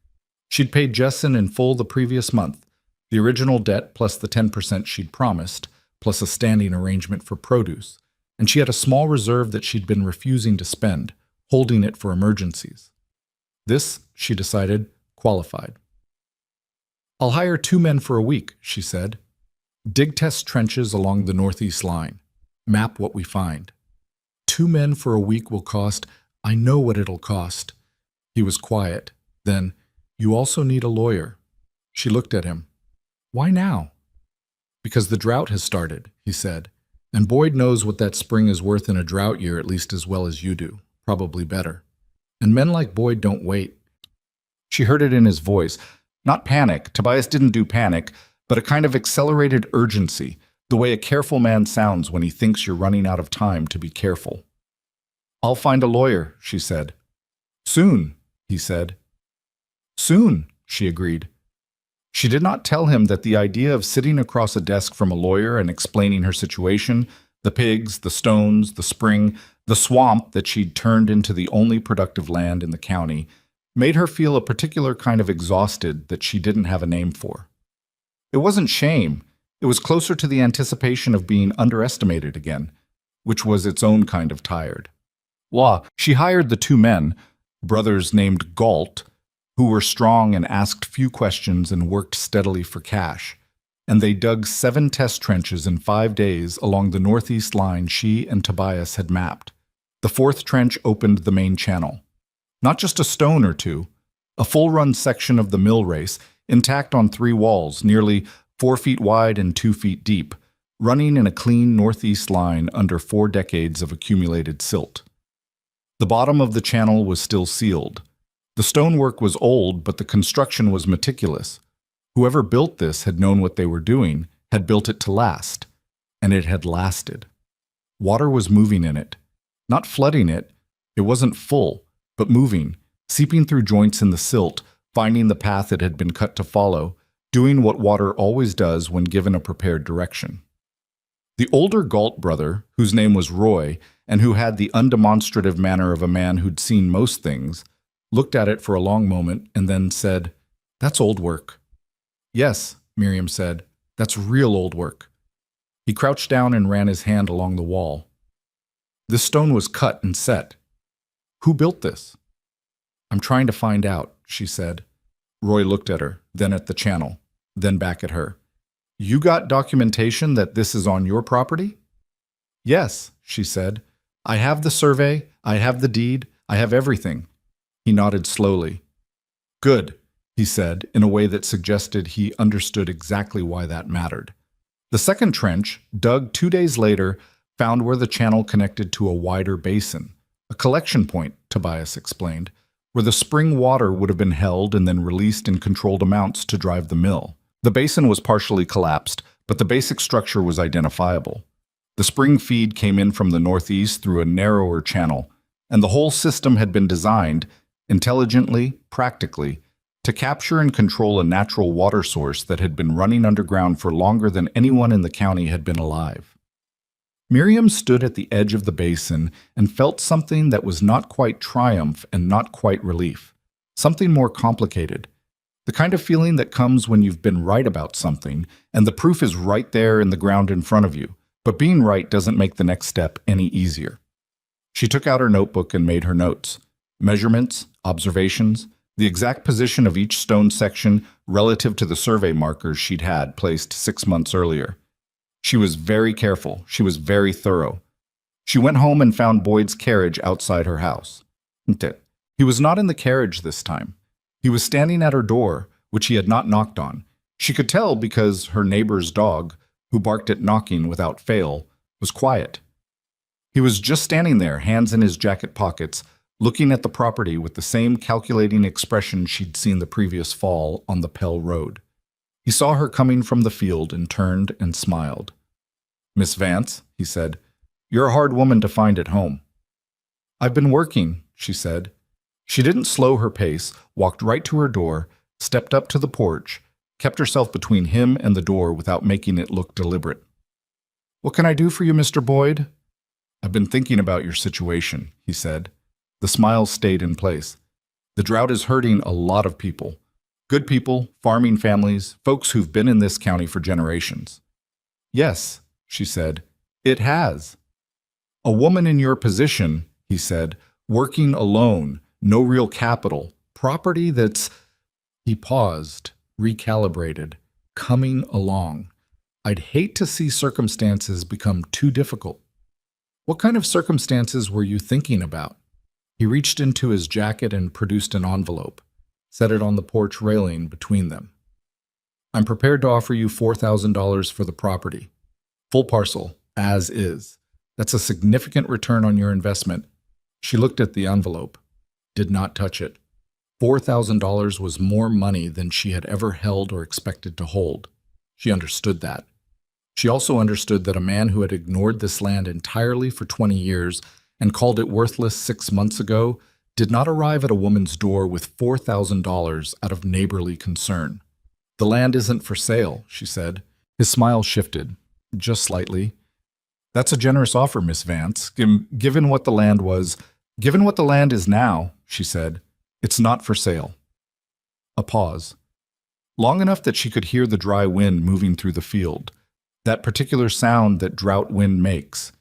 She'd paid Jessen in full the previous month, the original debt plus the 10% she'd promised, plus a standing arrangement for produce, and she had a small reserve that she'd been refusing to spend, holding it for emergencies. This, she decided, qualified. "I'll hire 2 men for a week," she said. "Dig test trenches along the northeast line. Map what we find. 2 men for a week will cost, I know what it'll cost." He was quiet. Then, "You also need a lawyer." She looked at him. "Why now?" "Because the drought has started," he said. "And Boyd knows what that spring is worth in a drought year at least as well as you do, probably better. And men like Boyd don't wait." She heard it in his voice. Not panic, Tobias didn't do panic, but a kind of accelerated urgency, the way a careful man sounds when he thinks you're running out of time to be careful. "I'll find a lawyer," she said. "Soon," he said. "Soon," she agreed. She did not tell him that the idea of sitting across a desk from a lawyer and explaining her situation, the pigs, the stones, the spring, the swamp that she'd turned into the only productive land in the county, made her feel a particular kind of exhausted that she didn't have a name for. It wasn't shame. It was closer to the anticipation of being underestimated again, which was its own kind of tired. She hired the 2 men, brothers named Galt, who were strong and asked few questions and worked steadily for cash, and they dug 7 test trenches in 5 days along the northeast line she and Tobias had mapped. The 4th trench opened the main channel. Not just a stone or two, a full-run section of the mill race, intact on 3 walls, nearly 4 feet wide and 2 feet deep, running in a clean northeast line under 4 decades of accumulated silt. The bottom of the channel was still sealed. The stonework was old, but the construction was meticulous. Whoever built this had known what they were doing, had built it to last, and it had lasted. Water was moving in it, not flooding it. It wasn't full, but moving, seeping through joints in the silt, finding the path it had been cut to follow, doing what water always does when given a prepared direction. The older Galt brother, whose name was Roy, and who had the undemonstrative manner of a man who'd seen most things, looked at it for a long moment and then said, "That's old work." "Yes," Miriam said, "that's real old work." He crouched down and ran his hand along the wall. This stone was cut and set. "Who built this?" "I'm trying to find out," she said. Roy looked at her, then at the channel, then back at her. "You got documentation that this is on your property?" "Yes," she said. "I have the survey, I have the deed, I have everything." He nodded slowly. "Good," he said, in a way that suggested he understood exactly why that mattered. The 2nd trench, dug 2 days later, found where the channel connected to a wider basin. A collection point, Tobias explained, where the spring water would have been held and then released in controlled amounts to drive the mill. The basin was partially collapsed, but the basic structure was identifiable. The spring feed came in from the northeast through a narrower channel, and the whole system had been designed, intelligently, practically, to capture and control a natural water source that had been running underground for longer than anyone in the county had been alive. Miriam stood at the edge of the basin and felt something that was not quite triumph and not quite relief, something more complicated, the kind of feeling that comes when you've been right about something and the proof is right there in the ground in front of you, but being right doesn't make the next step any easier. She took out her notebook and made her notes. Measurements, observations, the exact position of each stone section relative to the survey markers she'd had placed 6 months earlier. She was very careful. She was very thorough. She went home and found Boyd's carriage outside her house. He was not in the carriage this time. He was standing at her door, which he had not knocked on. She could tell because her neighbor's dog, who barked at knocking without fail, was quiet. He was just standing there, hands in his jacket pockets, looking at the property with the same calculating expression she'd seen the previous fall on the Pell Road. He saw her coming from the field and turned and smiled. "Miss Vance," he said, "you're a hard woman to find at home." "I've been working," she said. She didn't slow her pace, walked right to her door, stepped up to the porch, kept herself between him and the door without making it look deliberate. "What can I do for you, Mr. Boyd?" "I've been thinking about your situation," he said. The smile stayed in place. "The drought is hurting a lot of people. Good people, farming families, folks who've been in this county for generations." "Yes," she said, "it has." A woman in your position, he said, working alone, no real capital, property that's... He paused, recalibrated, coming along. I'd hate to see circumstances become too difficult. What kind of circumstances were you thinking about? He reached into his jacket and produced an envelope, set it on the porch railing between them. I'm prepared to offer you $4,000 for the property. Full parcel, as is. That's a significant return on your investment. She looked at the envelope, did not touch it. $4,000 was more money than she had ever held or expected to hold. She understood that. She also understood that a man who had ignored this land entirely for 20 years and called it worthless 6 months ago did not arrive at a woman's door with $4,000 out of neighborly concern. The land isn't for sale, she said. His smile shifted, just slightly. That's a generous offer, Miss Vance, given what the land was. Given what the land is now, she said. It's not for sale. A pause. Long enough that she could hear the dry wind moving through the field. That particular sound that drought wind makes.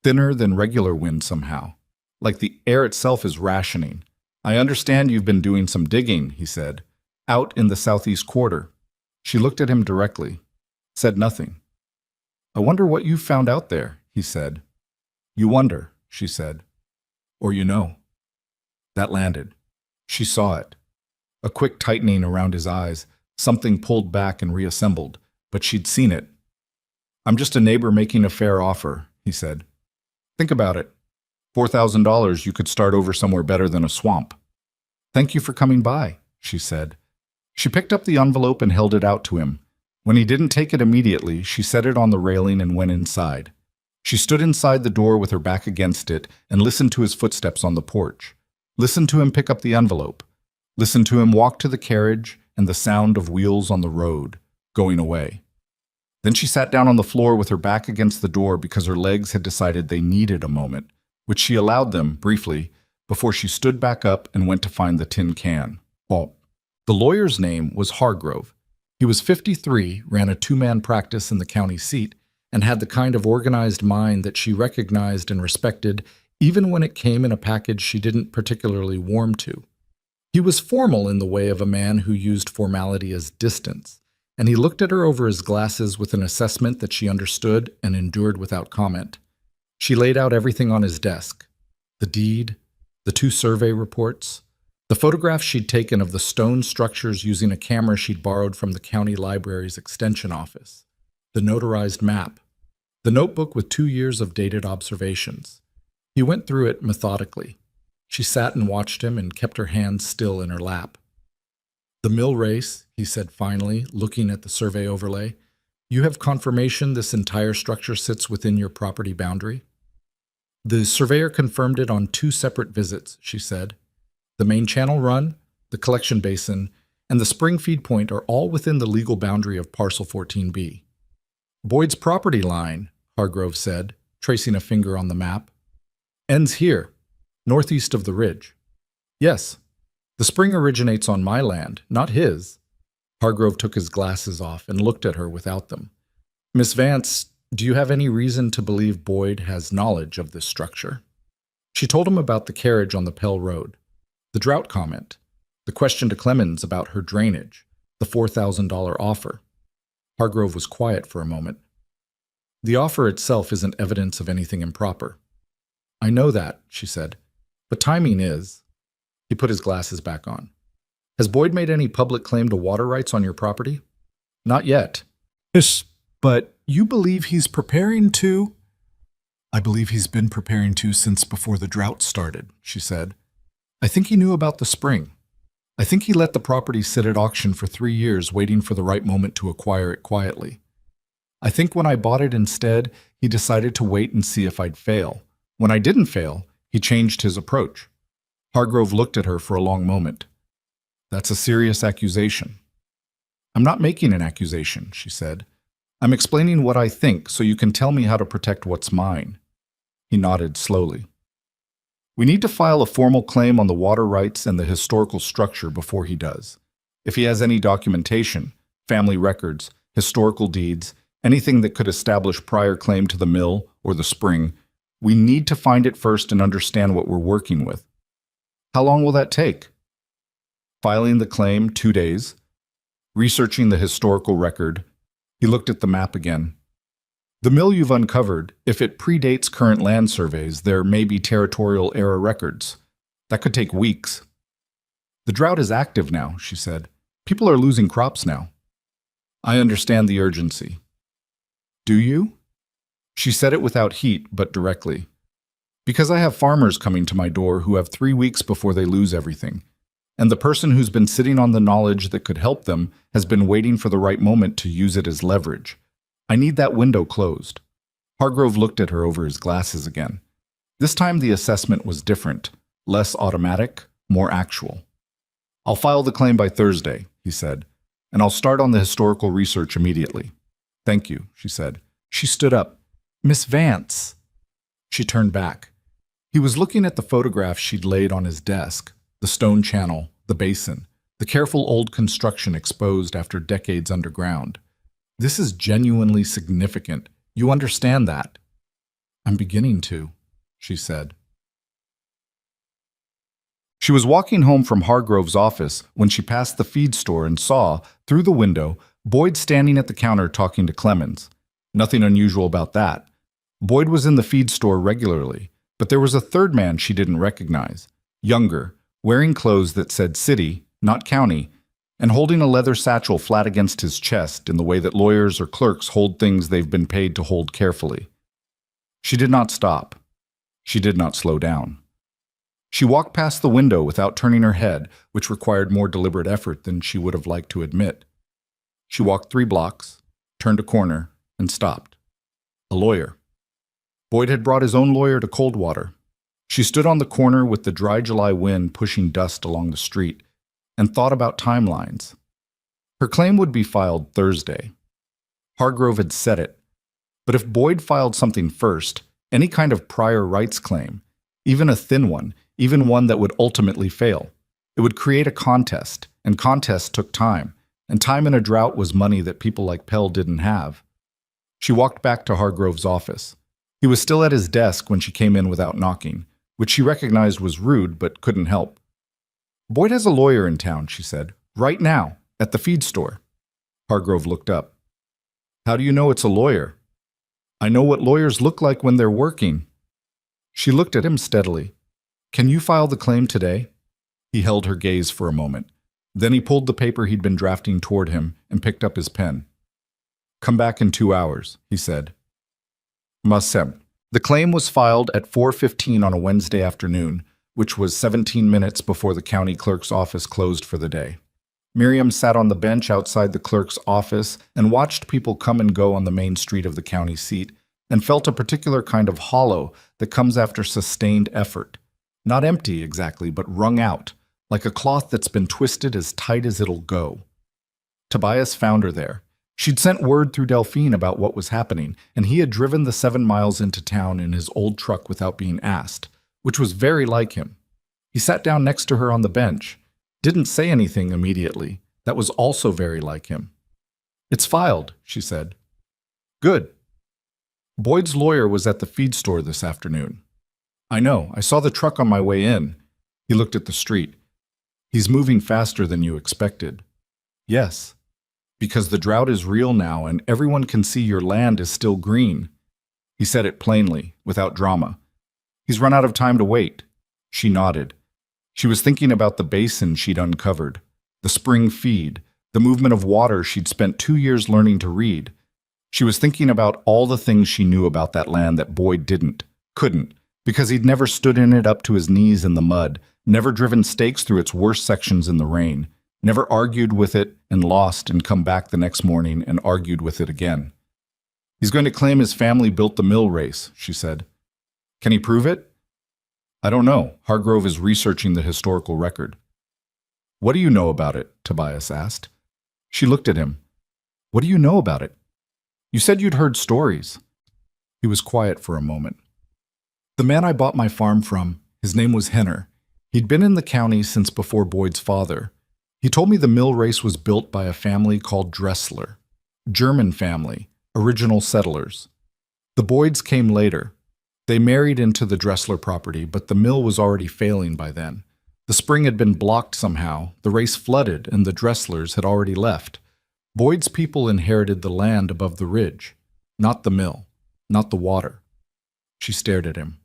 Thinner than regular wind somehow. Like the air itself is rationing. I understand you've been doing some digging, he said. Out in the southeast quarter. She looked at him directly. Said nothing. I wonder what you found out there, he said. You wonder, she said. Or you know. That landed. She saw it. A quick tightening around his eyes. Something pulled back and reassembled. But she'd seen it. I'm just a neighbor making a fair offer, he said. Think about it. $4,000 you could start over somewhere better than a swamp. Thank you for coming by, she said. She picked up the envelope and held it out to him. When he didn't take it immediately, she set it on the railing and went inside. She stood inside the door with her back against it and listened to his footsteps on the porch. Listened to him pick up the envelope. Listened to him walk to the carriage and the sound of wheels on the road, going away. Then she sat down on the floor with her back against the door because her legs had decided they needed a moment, which she allowed them, briefly, before she stood back up and went to find the tin can. Well, the lawyer's name was Hargrove. He was 53, ran a two-man practice in the county seat, and had the kind of organized mind that she recognized and respected even when it came in a package she didn't particularly warm to. He was formal in the way of a man who used formality as distance, and he looked at her over his glasses with an assessment that she understood and endured without comment. She laid out everything on his desk. The deed, the 2 survey reports, the photographs she'd taken of the stone structures using a camera she'd borrowed from the county library's extension office, the notarized map, the notebook with 2 years of dated observations. He went through it methodically. She sat and watched him and kept her hands still in her lap. The mill race, he said finally, looking at the survey overlay. You have confirmation this entire structure sits within your property boundary? The surveyor confirmed it on 2 separate visits, she said. The main channel run, the collection basin, and the spring feed point are all within the legal boundary of Parcel 14B. Boyd's property line, Hargrove said, tracing a finger on the map, ends here, northeast of the ridge. Yes, the spring originates on my land, not his. Hargrove took his glasses off and looked at her without them. Miss Vance, do you have any reason to believe Boyd has knowledge of this structure? She told him about the carriage on the Pell Road, the drought comment, the question to Clemens about her drainage, the $4,000 offer. Hargrove was quiet for a moment. The offer itself isn't evidence of anything improper. I know that, she said, but timing is. He put his glasses back on. Has Boyd made any public claim to water rights on your property? Not yet. Yes, but you believe he's preparing to? I believe he's been preparing to since before the drought started, she said. I think he knew about the spring. I think he let the property sit at auction for 3 years waiting for the right moment to acquire it quietly. I think when I bought it instead, he decided to wait and see if I'd fail. When I didn't fail, he changed his approach. Hargrove looked at her for a long moment. That's a serious accusation. I'm not making an accusation, she said. I'm explaining what I think so you can tell me how to protect what's mine. He nodded slowly. We need to file a formal claim on the water rights and the historical structure before he does. If he has any documentation, family records, historical deeds, anything that could establish prior claim to the mill or the spring, We need to find it first and understand what we're working with. How long will that take? Filing the claim, 2 days. Researching the historical record. He looked at the map again. The mill you've uncovered, if it predates current land surveys, there may be territorial era records. That could take weeks. The drought is active now, she said. People are losing crops now. I understand the urgency. Do you? She said it without heat, but directly. Because I have farmers coming to my door who have 3 weeks before they lose everything. And the person who's been sitting on the knowledge that could help them has been waiting for the right moment to use it as leverage. I need that window closed. Hargrove looked at her over his glasses again. This time the assessment was different, less automatic, more actual. I'll file the claim by Thursday, he said, and I'll start on the historical research immediately. Thank you, she said. She stood up. Miss Vance. She turned back. He was looking at the photograph she'd laid on his desk, the stone channel, the basin, the careful old construction exposed after decades underground. This is genuinely significant. You understand that? I'm beginning to, she said. She was walking home from Hargrove's office when she passed the feed store and saw, through the window, Boyd standing at the counter talking to Clemens. Nothing unusual about that. Boyd was in the feed store regularly, but there was a third man she didn't recognize, younger, wearing clothes that said city, not county, and holding a leather satchel flat against his chest in the way that lawyers or clerks hold things they've been paid to hold carefully. She did not stop. She did not slow down. She walked past the window without turning her head, which required more deliberate effort than she would have liked to admit. She walked 3 blocks, turned a corner, and stopped. A lawyer. Boyd had brought his own lawyer to Coldwater. She stood on the corner with the dry July wind pushing dust along the street, and thought about timelines. Her claim would be filed Thursday. Hargrove had said it. But if Boyd filed something first, any kind of prior rights claim, even a thin one, even one that would ultimately fail, it would create a contest, and contests took time, and time in a drought was money that people like Pell didn't have. She walked back to Hargrove's office. He was still at his desk when she came in without knocking, which she recognized was rude but couldn't help. Boyd has a lawyer in town, she said, right now, at the feed store. Hargrove looked up. How do you know it's a lawyer? I know what lawyers look like when they're working. She looked at him steadily. Can you file the claim today? He held her gaze for a moment. Then he pulled the paper he'd been drafting toward him and picked up his pen. Come back in 2 hours, he said. Masem. The claim was filed at 4:15 on a Wednesday afternoon, which was 17 minutes before the county clerk's office closed for the day. Miriam sat on the bench outside the clerk's office and watched people come and go on the main street of the county seat, and felt a particular kind of hollow that comes after sustained effort. Not empty exactly, but wrung out, like a cloth that's been twisted as tight as it'll go. Tobias found her there. She'd sent word through Delphine about what was happening, and he had driven the 7 miles into town in his old truck without being asked, which was very like him. He sat down next to her on the bench, didn't say anything immediately. That was also very like him. It's filed, she said. Good. Boyd's lawyer was at the feed store this afternoon. I know, I saw the truck on my way in. He looked at the street. He's moving faster than you expected. Yes, because the drought is real now and everyone can see your land is still green. He said it plainly, without drama. He's run out of time to wait. She nodded. She was thinking about the basin she'd uncovered, the spring feed, the movement of water she'd spent 2 years learning to read. She was thinking about all the things she knew about that land that Boyd couldn't, because he'd never stood in it up to his knees in the mud, never driven stakes through its worst sections in the rain, never argued with it and lost and come back the next morning and argued with it again. He's going to claim his family built the mill race, she said. Can he prove it? I don't know. Hargrove is researching the historical record. What do you know about it? Tobias asked. She looked at him. What do you know about it? You said you'd heard stories. He was quiet for a moment. The man I bought my farm from, his name was Henner. He'd been in the county since before Boyd's father. He told me the mill race was built by a family called Dressler. German family, original settlers. The Boyds came later. They married into the Dressler property, but the mill was already failing by then. The spring had been blocked somehow, the race flooded, and the Dresslers had already left. Boyd's people inherited the land above the ridge, not the mill, not the water. She stared at him.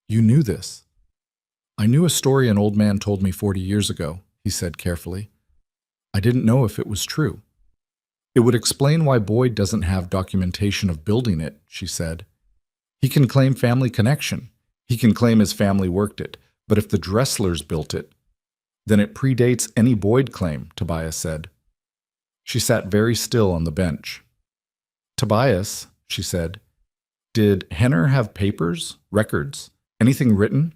"You knew this." "I knew a story an old man told me 40 years ago," he said carefully. "I didn't know if it was true." "It would explain why Boyd doesn't have documentation of building it," she said. "He can claim family connection. He can claim his family worked it. But if the Dresslers built it, then it predates any Boyd claim," Tobias said. She sat very still on the bench. "Tobias," she said, "did Henner have papers, records, anything written?"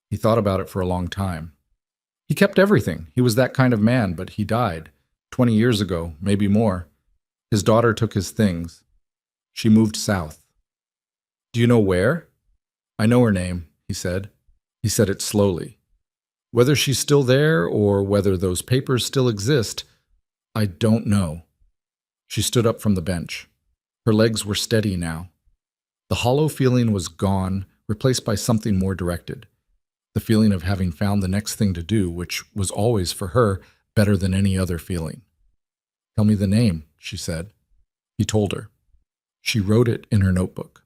He thought about it for a long time. "He kept everything. He was that kind of man, but he died 20 years ago, maybe more. His daughter took his things. She moved south." "Do you know where?" "I know her name," he said. He said it slowly. "Whether she's still there or whether those papers still exist, I don't know." She stood up from the bench. Her legs were steady now. The hollow feeling was gone, replaced by something more directed. The feeling of having found the next thing to do, which was always, for her, better than any other feeling. "Tell me the name," she said. He told her. She wrote it in her notebook.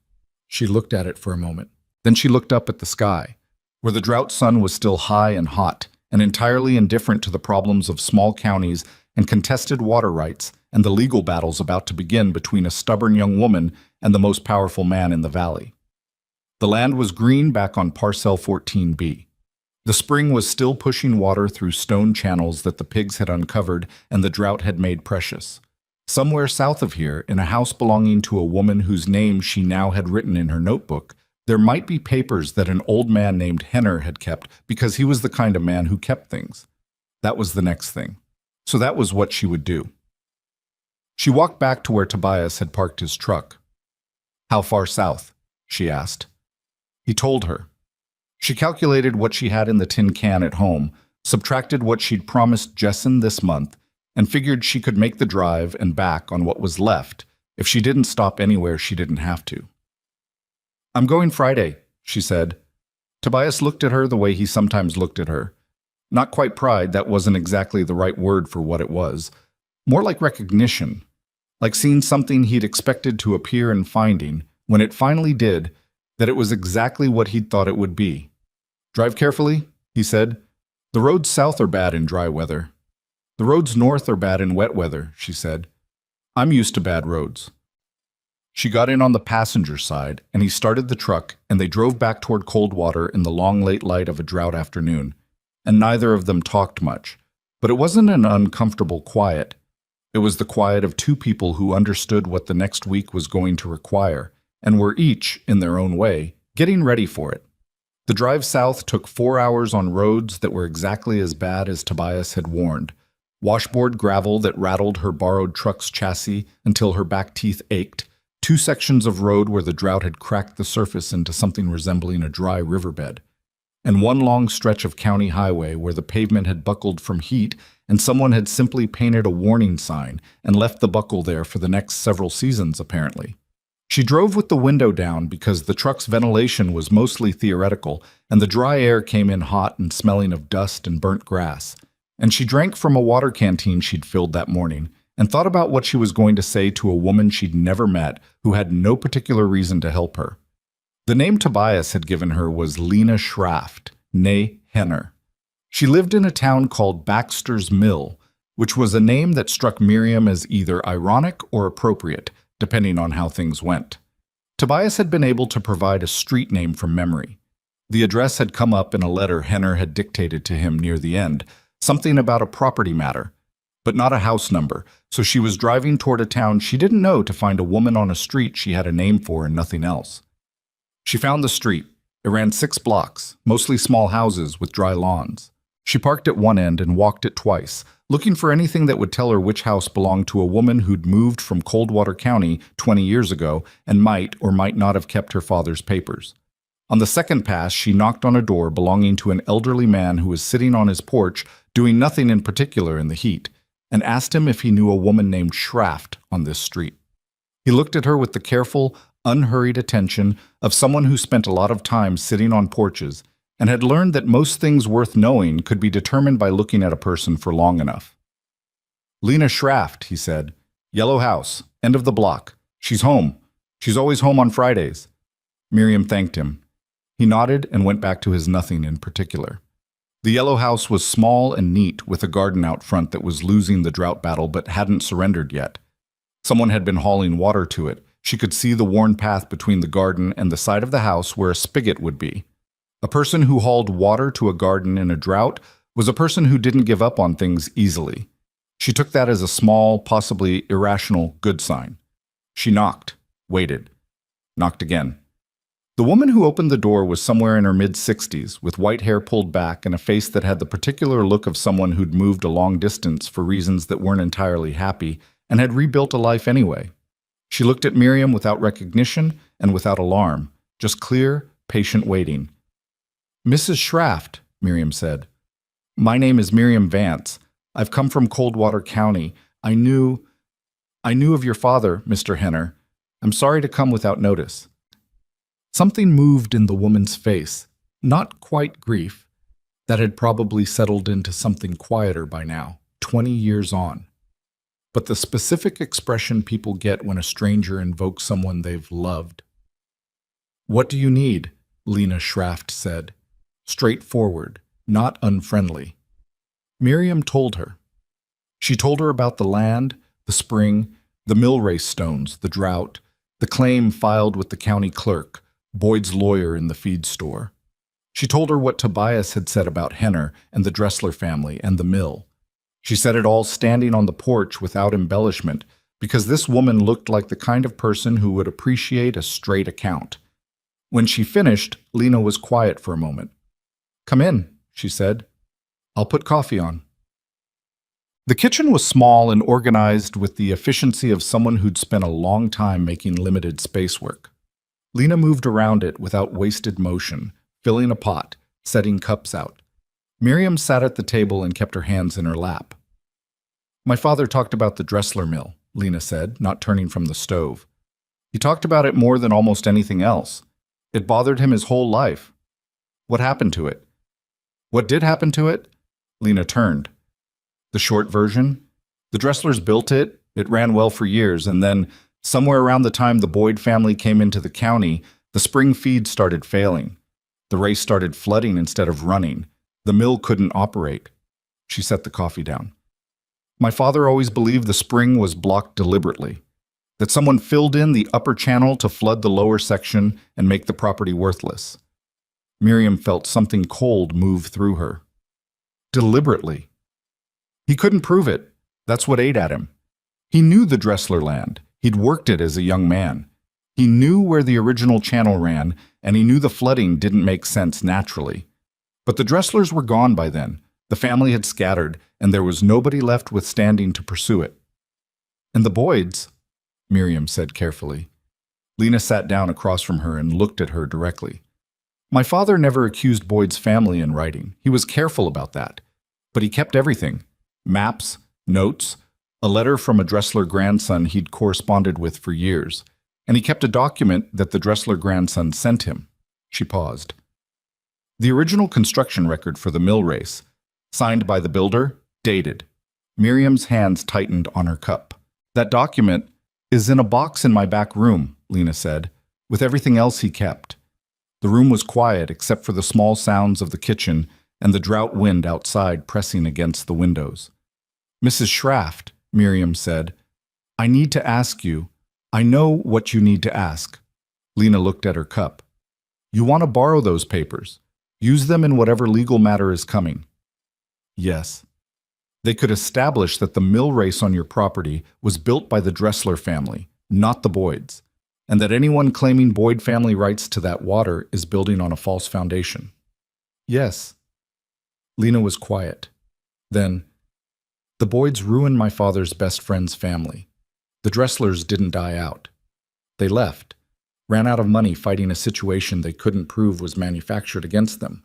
She looked at it for a moment. Then she looked up at the sky, where the drought sun was still high and hot, and entirely indifferent to the problems of small counties and contested water rights and the legal battles about to begin between a stubborn young woman and the most powerful man in the valley. The land was green back on Parcel 14B. The spring was still pushing water through stone channels that the pigs had uncovered and the drought had made precious. Somewhere south of here, in a house belonging to a woman whose name she now had written in her notebook, there might be papers that an old man named Henner had kept because he was the kind of man who kept things. That was the next thing. So that was what she would do. She walked back to where Tobias had parked his truck. "How far south?" she asked. He told her. She calculated what she had in the tin can at home, subtracted what she'd promised Jessen this month, and figured she could make the drive and back on what was left if she didn't stop anywhere she didn't have to. "I'm going Friday," she said. Tobias looked at her the way he sometimes looked at her. Not quite pride, that wasn't exactly the right word for what it was. More like recognition, like seeing something he'd expected to appear and finding, when it finally did, that it was exactly what he'd thought it would be. "Drive carefully," he said. "The roads south are bad in dry weather." "The roads north are bad in wet weather," she said. "I'm used to bad roads." She got in on the passenger side, and he started the truck, and they drove back toward Coldwater in the long late light of a drought afternoon. And neither of them talked much. But it wasn't an uncomfortable quiet. It was the quiet of two people who understood what the next week was going to require, and were each, in their own way, getting ready for it. The drive south took 4 hours on roads that were exactly as bad as Tobias had warned. Washboard gravel that rattled her borrowed truck's chassis until her back teeth ached, 2 sections of road where the drought had cracked the surface into something resembling a dry riverbed, and one long stretch of county highway where the pavement had buckled from heat and someone had simply painted a warning sign and left the buckle there for the next several seasons, apparently. She drove with the window down because the truck's ventilation was mostly theoretical and the dry air came in hot and smelling of dust and burnt grass. And she drank from a water canteen she'd filled that morning and thought about what she was going to say to a woman she'd never met who had no particular reason to help her. The name Tobias had given her was Lena Schraft, née Henner. She lived in a town called Baxter's Mill, which was a name that struck Miriam as either ironic or appropriate, depending on how things went. Tobias had been able to provide a street name from memory. The address had come up in a letter Henner had dictated to him near the end, something about a property matter, but not a house number, so she was driving toward a town she didn't know to find a woman on a street she had a name for and nothing else. She found the street. It ran 6 blocks, mostly small houses with dry lawns. She parked at one end and walked it twice, looking for anything that would tell her which house belonged to a woman who'd moved from Coldwater County 20 years ago and might or might not have kept her father's papers. On the second pass, she knocked on a door belonging to an elderly man who was sitting on his porch doing nothing in particular in the heat, and asked him if he knew a woman named Schraft on this street. He looked at her with the careful, unhurried attention of someone who spent a lot of time sitting on porches and had learned that most things worth knowing could be determined by looking at a person for long enough. "Lena Schraft," he said. "Yellow house, end of the block. She's home. She's always home on Fridays." Miriam thanked him. He nodded and went back to his nothing in particular. The yellow house was small and neat, with a garden out front that was losing the drought battle but hadn't surrendered yet. Someone had been hauling water to it. She could see the worn path between the garden and the side of the house where a spigot would be. A person who hauled water to a garden in a drought was a person who didn't give up on things easily. She took that as a small, possibly irrational, good sign. She knocked, waited, knocked again. The woman who opened the door was somewhere in her mid-60s, with white hair pulled back and a face that had the particular look of someone who'd moved a long distance for reasons that weren't entirely happy and had rebuilt a life anyway. She looked at Miriam without recognition and without alarm, just clear, patient waiting. "Mrs. Schraft," Miriam said. "My name is Miriam Vance. I've come from Coldwater County. I knew of your father, Mr. Henner. I'm sorry to come without notice." Something moved in the woman's face, not quite grief, that had probably settled into something quieter by now, 20 years on. But the specific expression people get when a stranger invokes someone they've loved. "What do you need?" Lena Schraft said. Straightforward, not unfriendly. Miriam told her. She told her about the land, the spring, the mill race stones, the drought, the claim filed with the county clerk, Boyd's lawyer in the feed store. She told her what Tobias had said about Henner and the Dressler family and the mill. She said it all standing on the porch without embellishment, because this woman looked like the kind of person who would appreciate a straight account. When she finished, Lena was quiet for a moment. "Come in," she said. "I'll put coffee on." The kitchen was small and organized with the efficiency of someone who'd spent a long time making limited space work. Lena moved around it without wasted motion, filling a pot, setting cups out. Miriam sat at the table and kept her hands in her lap. "My father talked about the Dressler mill," Lena said, not turning from the stove. "He talked about it more than almost anything else. It bothered him his whole life." "What happened to it?" "What did happen to it?" Lena turned. The short version? The Dresslers built it, it ran well for years, and then, somewhere around the time the Boyd family came into the county, the spring feed started failing. The race started flooding instead of running. The mill couldn't operate. She set the coffee down. "My father always believed the spring was blocked deliberately, that someone filled in the upper channel to flood the lower section and make the property worthless." Miriam felt something cold move through her. Deliberately. He couldn't prove it. That's what ate at him. He knew the Dressler land. He'd worked it as a young man. He knew where the original channel ran, and he knew the flooding didn't make sense naturally. But the Dresslers were gone by then. The family had scattered, and there was nobody left withstanding to pursue it. "And the Boyds," Miriam said carefully. Lena sat down across from her and looked at her directly. "My father never accused Boyd's family in writing. He was careful about that. But he kept everything. Maps, notes, a letter from a Dressler grandson he'd corresponded with for years. And he kept a document that the Dressler grandson sent him." She paused. "The original construction record for the mill race, signed by the builder, dated." Miriam's hands tightened on her cup. "That document is in a box in my back room," Lena said, "with everything else he kept." The room was quiet except for the small sounds of the kitchen and the drought wind outside pressing against the windows. "Mrs. Schraft," Miriam said, "I need to ask you. I know what you need to ask." Lena looked at her cup. "You want to borrow those papers. Use them in whatever legal matter is coming." "Yes." "They could establish that the mill race on your property was built by the Dressler family, not the Boyds, and that anyone claiming Boyd family rights to that water is building on a false foundation." "Yes." Lena was quiet. Then, "The Boyds ruined my father's best friend's family. The Dresslers didn't die out. They left, ran out of money fighting a situation they couldn't prove was manufactured against them.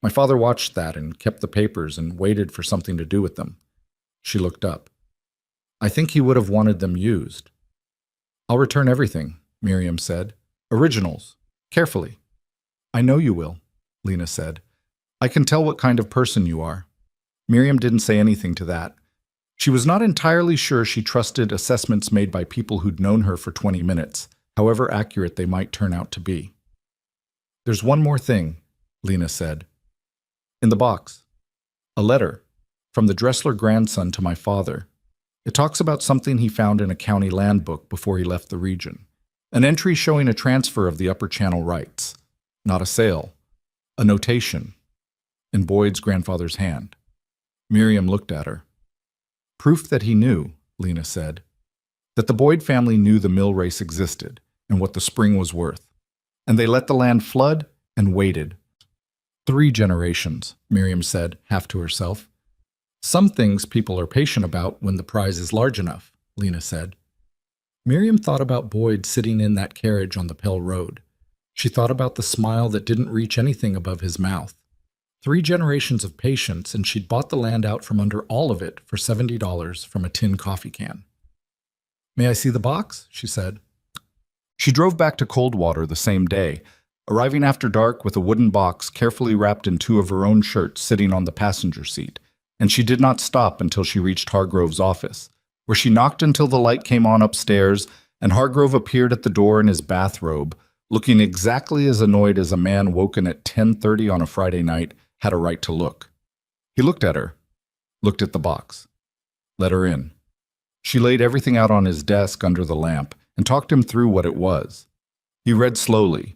My father watched that and kept the papers and waited for something to do with them." She looked up. "I think he would have wanted them used." I'll return everything, Miriam said. Originals. Carefully. I know you will, Lena said. I can tell what kind of person you are. Miriam didn't say anything to that. She was not entirely sure she trusted assessments made by people who'd known her for 20 minutes, however accurate they might turn out to be. There's one more thing, Lena said. In the box. A letter from the Dressler grandson to my father. It talks about something he found in a county land book before he left the region. An entry showing a transfer of the Upper Channel rights. Not a sale. A notation. In Boyd's grandfather's hand. Miriam looked at her. Proof that he knew, Lena said. That the Boyd family knew the mill race existed and what the spring was worth. And they let the land flood and waited. 3 generations, Miriam said, half to herself. Some things people are patient about when the prize is large enough, Lena said. Miriam thought about Boyd sitting in that carriage on the Pell Road. She thought about the smile that didn't reach anything above his mouth. 3 generations of patience, and she'd bought the land out from under all of it for $70 from a tin coffee can. May I see the box? She said. She drove back to Coldwater the same day, arriving after dark with a wooden box carefully wrapped in 2 of her own shirts sitting on the passenger seat, and she did not stop until she reached Hargrove's office, where she knocked until the light came on upstairs, and Hargrove appeared at the door in his bathrobe, looking exactly as annoyed as a man woken at 10:30 on a Friday night had a right to look. He looked at her, looked at the box, let her in. She laid everything out on his desk under the lamp and talked him through what it was. He read slowly.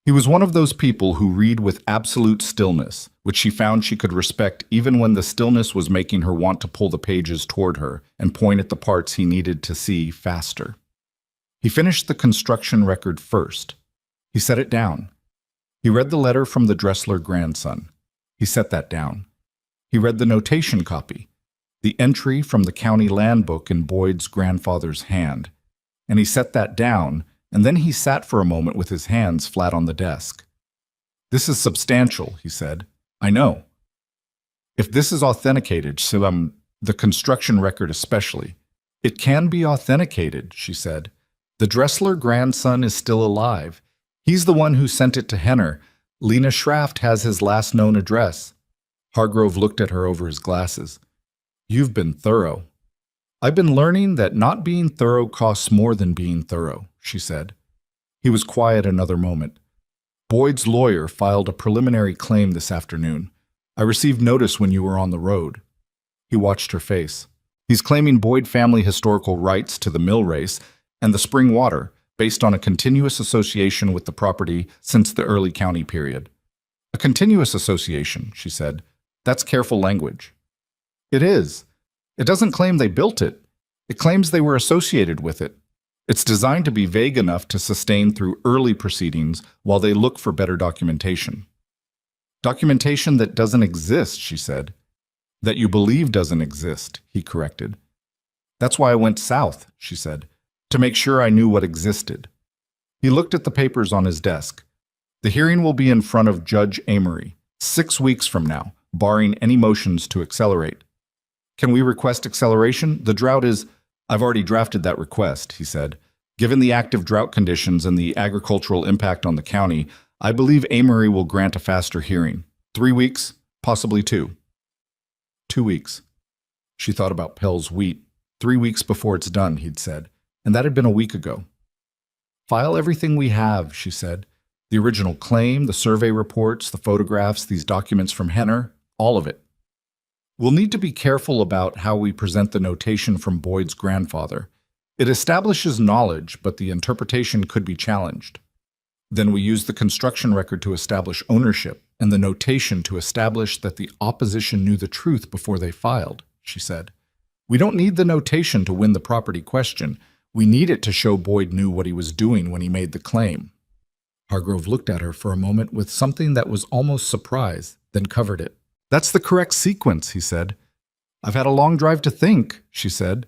He was one of those people who read with absolute stillness, which she found she could respect even when the stillness was making her want to pull the pages toward her and point at the parts he needed to see faster. He finished the construction record first. He set it down. He read the letter from the Dressler grandson. He set that down. He read the notation copy, the entry from the county land book in Boyd's grandfather's hand, and he set that down, and then he sat for a moment with his hands flat on the desk. This is substantial, he said. I know. If this is authenticated, so the construction record especially, it can be authenticated, she said. The Dressler grandson is still alive. He's the one who sent it to Henner. Lena Schraft has his last known address. Hargrove looked at her over his glasses. You've been thorough. I've been learning that not being thorough costs more than being thorough, she said. He was quiet another moment. Boyd's lawyer filed a preliminary claim this afternoon. I received notice when you were on the road. He watched her face. He's claiming Boyd family historical rights to the mill race and the spring water, based on a continuous association with the property since the early county period. A continuous association, she said. That's careful language. It is. It doesn't claim they built it. It claims they were associated with it. It's designed to be vague enough to sustain through early proceedings while they look for better documentation. Documentation that doesn't exist, she said. That you believe doesn't exist, he corrected. That's why I went south, she said, to make sure I knew what existed. He looked at the papers on his desk. The hearing will be in front of Judge Amory, 6 weeks from now, barring any motions to accelerate. Can we request acceleration? The drought is... I've already drafted that request, he said. Given the active drought conditions and the agricultural impact on the county, I believe Amory will grant a faster hearing. 3 weeks, possibly 2. 2 weeks. She thought about Pell's wheat. 3 weeks before it's done, he'd said, and that had been a week ago. File everything we have, she said. The original claim, the survey reports, the photographs, these documents from Henner, all of it. We'll need to be careful about how we present the notation from Boyd's grandfather. It establishes knowledge, but the interpretation could be challenged. Then we use the construction record to establish ownership, and the notation to establish that the opposition knew the truth before they filed, she said. We don't need the notation to win the property question. We need it to show Boyd knew what he was doing when he made the claim. Hargrove looked at her for a moment with something that was almost surprise, then covered it. That's the correct sequence, he said. I've had a long drive to think, she said.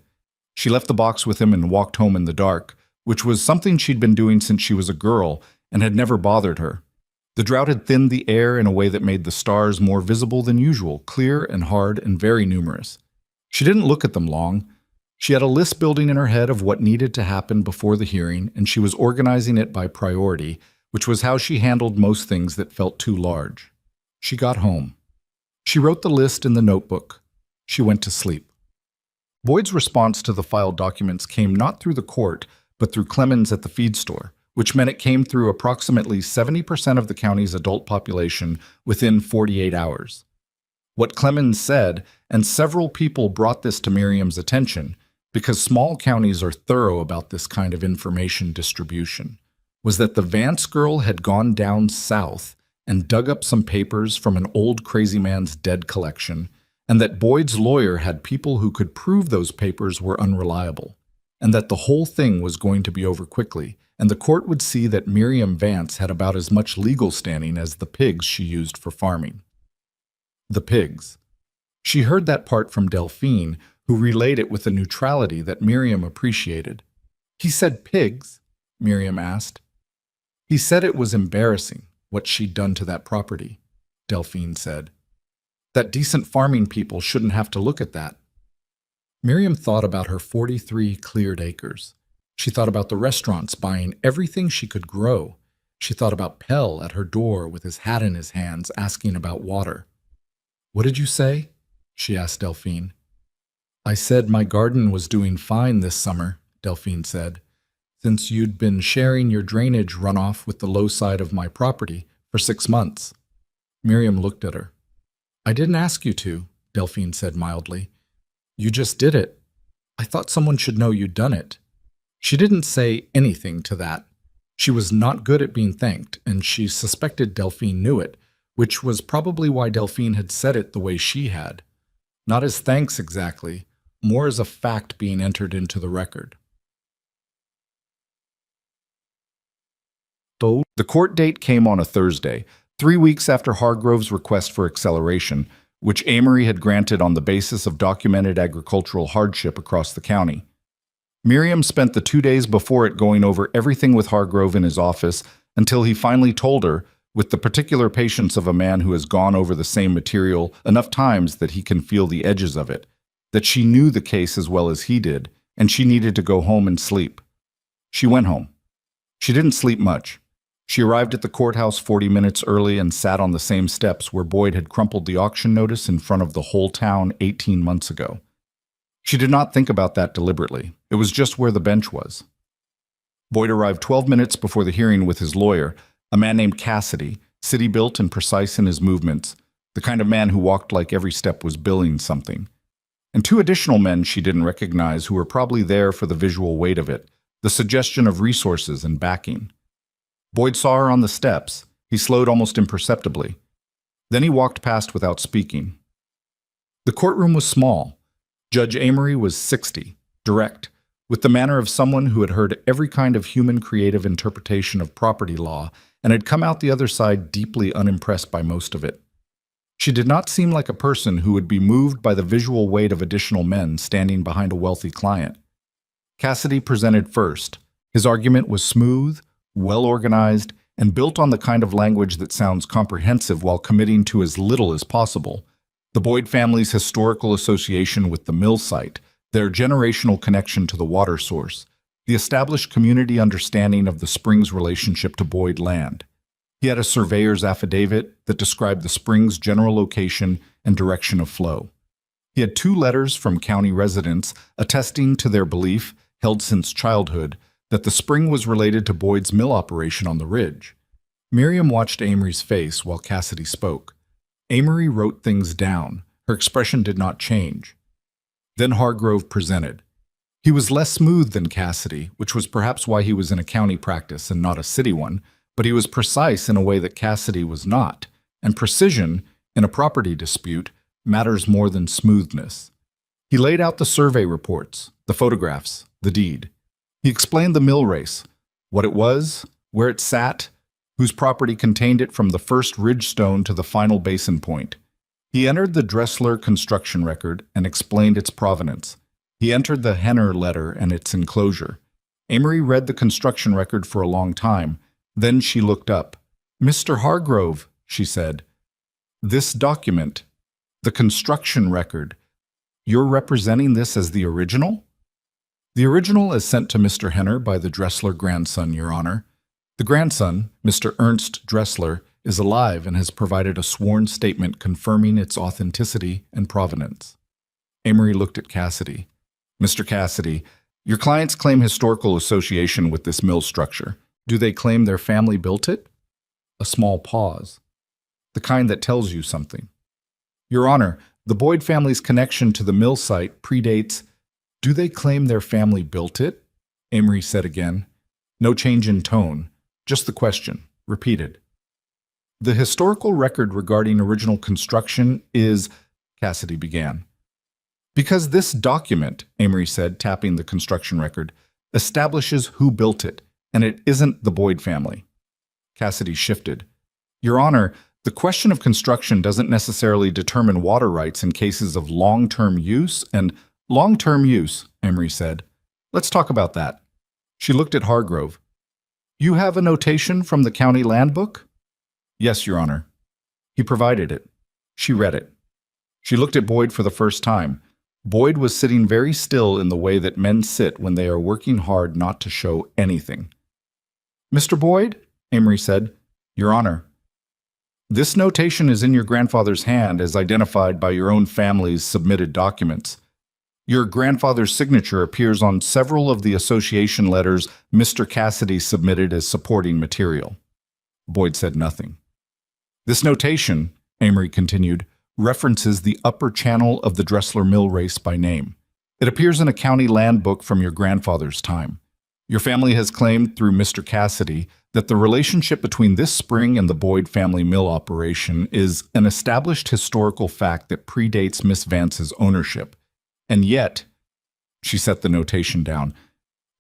She left the box with him and walked home in the dark, which was something she'd been doing since she was a girl and had never bothered her. The drought had thinned the air in a way that made the stars more visible than usual, clear and hard and very numerous. She didn't look at them long. She had a list building in her head of what needed to happen before the hearing, and she was organizing it by priority, which was how she handled most things that felt too large. She got home. She wrote the list in the notebook. She went to sleep. Boyd's response to the filed documents came not through the court, but through Clemens at the feed store, which meant it came through approximately 70% of the county's adult population within 48 hours. What Clemens said, and several people brought this to Miriam's attention, because small counties are thorough about this kind of information distribution, was that the Vance girl had gone down south and dug up some papers from an old crazy man's dead collection, and that Boyd's lawyer had people who could prove those papers were unreliable, and that the whole thing was going to be over quickly, and the court would see that Miriam Vance had about as much legal standing as the pigs she used for farming. The pigs. She heard that part from Delphine, who relayed it with a neutrality that Miriam appreciated. "He said pigs?" Miriam asked. "He said it was embarrassing, what she'd done to that property," Delphine said. "That decent farming people shouldn't have to look at that." Miriam thought about her 43 cleared acres. She thought about the restaurants buying everything she could grow. She thought about Pell at her door with his hat in his hands asking about water. "What did you say?" she asked Delphine. "I said my garden was doing fine this summer," Delphine said, "since you'd been sharing your drainage runoff with the low side of my property for 6 months." Miriam looked at her. "I didn't ask you to," Delphine said mildly. "You just did it. I thought someone should know you'd done it." She didn't say anything to that. She was not good at being thanked, and she suspected Delphine knew it, which was probably why Delphine had said it the way she had. Not as thanks exactly, more as a fact being entered into the record. The court date came on a Thursday, 3 weeks after Hargrove's request for acceleration, which Amory had granted on the basis of documented agricultural hardship across the county. Miriam spent the 2 days before it going over everything with Hargrove in his office until he finally told her, with the particular patience of a man who has gone over the same material enough times that he can feel the edges of it, that she knew the case as well as he did, and she needed to go home and sleep. She went home. She didn't sleep much. She arrived at the courthouse 40 minutes early and sat on the same steps where Boyd had crumpled the auction notice in front of the whole town 18 months ago. She did not think about that deliberately. It was just where the bench was. Boyd arrived 12 minutes before the hearing with his lawyer, a man named Cassidy, city-built and precise in his movements, the kind of man who walked like every step was billing something. And 2 additional men she didn't recognize who were probably there for the visual weight of it, the suggestion of resources and backing. Boyd saw her on the steps. He slowed almost imperceptibly. Then he walked past without speaking. The courtroom was small. Judge Amory was 60, direct, with the manner of someone who had heard every kind of human creative interpretation of property law and had come out the other side deeply unimpressed by most of it. She did not seem like a person who would be moved by the visual weight of additional men standing behind a wealthy client. Cassidy presented first. His argument was smooth, well-organized, and built on the kind of language that sounds comprehensive while committing to as little as possible. The Boyd family's historical association with the mill site, their generational connection to the water source, the established community understanding of the spring's relationship to Boyd land. He had a surveyor's affidavit that described the spring's general location and direction of flow. He had 2 letters from county residents attesting to their belief, held since childhood, that the spring was related to Boyd's mill operation on the ridge. Miriam watched Amory's face while Cassidy spoke. Amory wrote things down. Her expression did not change. Then Hargrove presented. He was less smooth than Cassidy, which was perhaps why he was in a county practice and not a city one, but he was precise in a way that Cassidy was not, and precision, in a property dispute, matters more than smoothness. He laid out the survey reports, the photographs, the deed. He explained the mill race, what it was, where it sat, whose property contained it from the first ridge stone to the final basin point. He entered the Dressler construction record and explained its provenance. He entered the Henner letter and its enclosure. Amory read the construction record for a long time. Then she looked up. "Mr. Hargrove," she said, "this document, the construction record, you're representing this as the original?" The original is sent to Mr. Henner by the Dressler grandson, Your Honor. The grandson, Mr. Ernst Dressler, is alive and has provided a sworn statement confirming its authenticity and provenance. Amory looked at Cassidy. Mr. Cassidy, your clients claim historical association with this mill structure. Do they claim their family built it? A small pause. The kind that tells you something. Your Honor, the Boyd family's connection to the mill site predates. Do they claim their family built it? Amory said again. No change in tone, just the question, repeated. The historical record regarding original construction is, Cassidy began. Because this document, Amory said, tapping the construction record, establishes who built it, and it isn't the Boyd family. Cassidy shifted. Your Honor, the question of construction doesn't necessarily determine water rights in cases of long-term use and long-term use, Amory said. Let's talk about that. She looked at Hargrove. You have a notation from the county land book? Yes, Your Honor. He provided it. She read it. She looked at Boyd for the first time. Boyd was sitting very still in the way that men sit when they are working hard not to show anything. Mr. Boyd, Amory said, Your Honor. This notation is in your grandfather's hand as identified by your own family's submitted documents. Your grandfather's signature appears on several of the association letters Mr. Cassidy submitted as supporting material. Boyd said nothing. This notation, Amory continued, references the upper channel of the Dressler Mill race by name. It appears in a county land book from your grandfather's time. Your family has claimed through Mr. Cassidy that the relationship between this spring and the Boyd family mill operation is an established historical fact that predates Miss Vance's ownership. And yet, she set the notation down,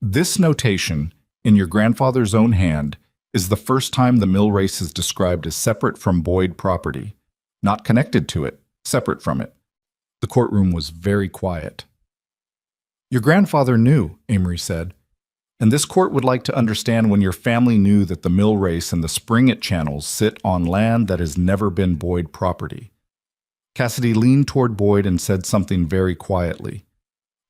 this notation, in your grandfather's own hand, is the first time the mill race is described as separate from Boyd property, not connected to it, separate from it. The courtroom was very quiet. Your grandfather knew, Amory said, and this court would like to understand when your family knew that the mill race and the spring it channels sit on land that has never been Boyd property. Cassidy leaned toward Boyd and said something very quietly.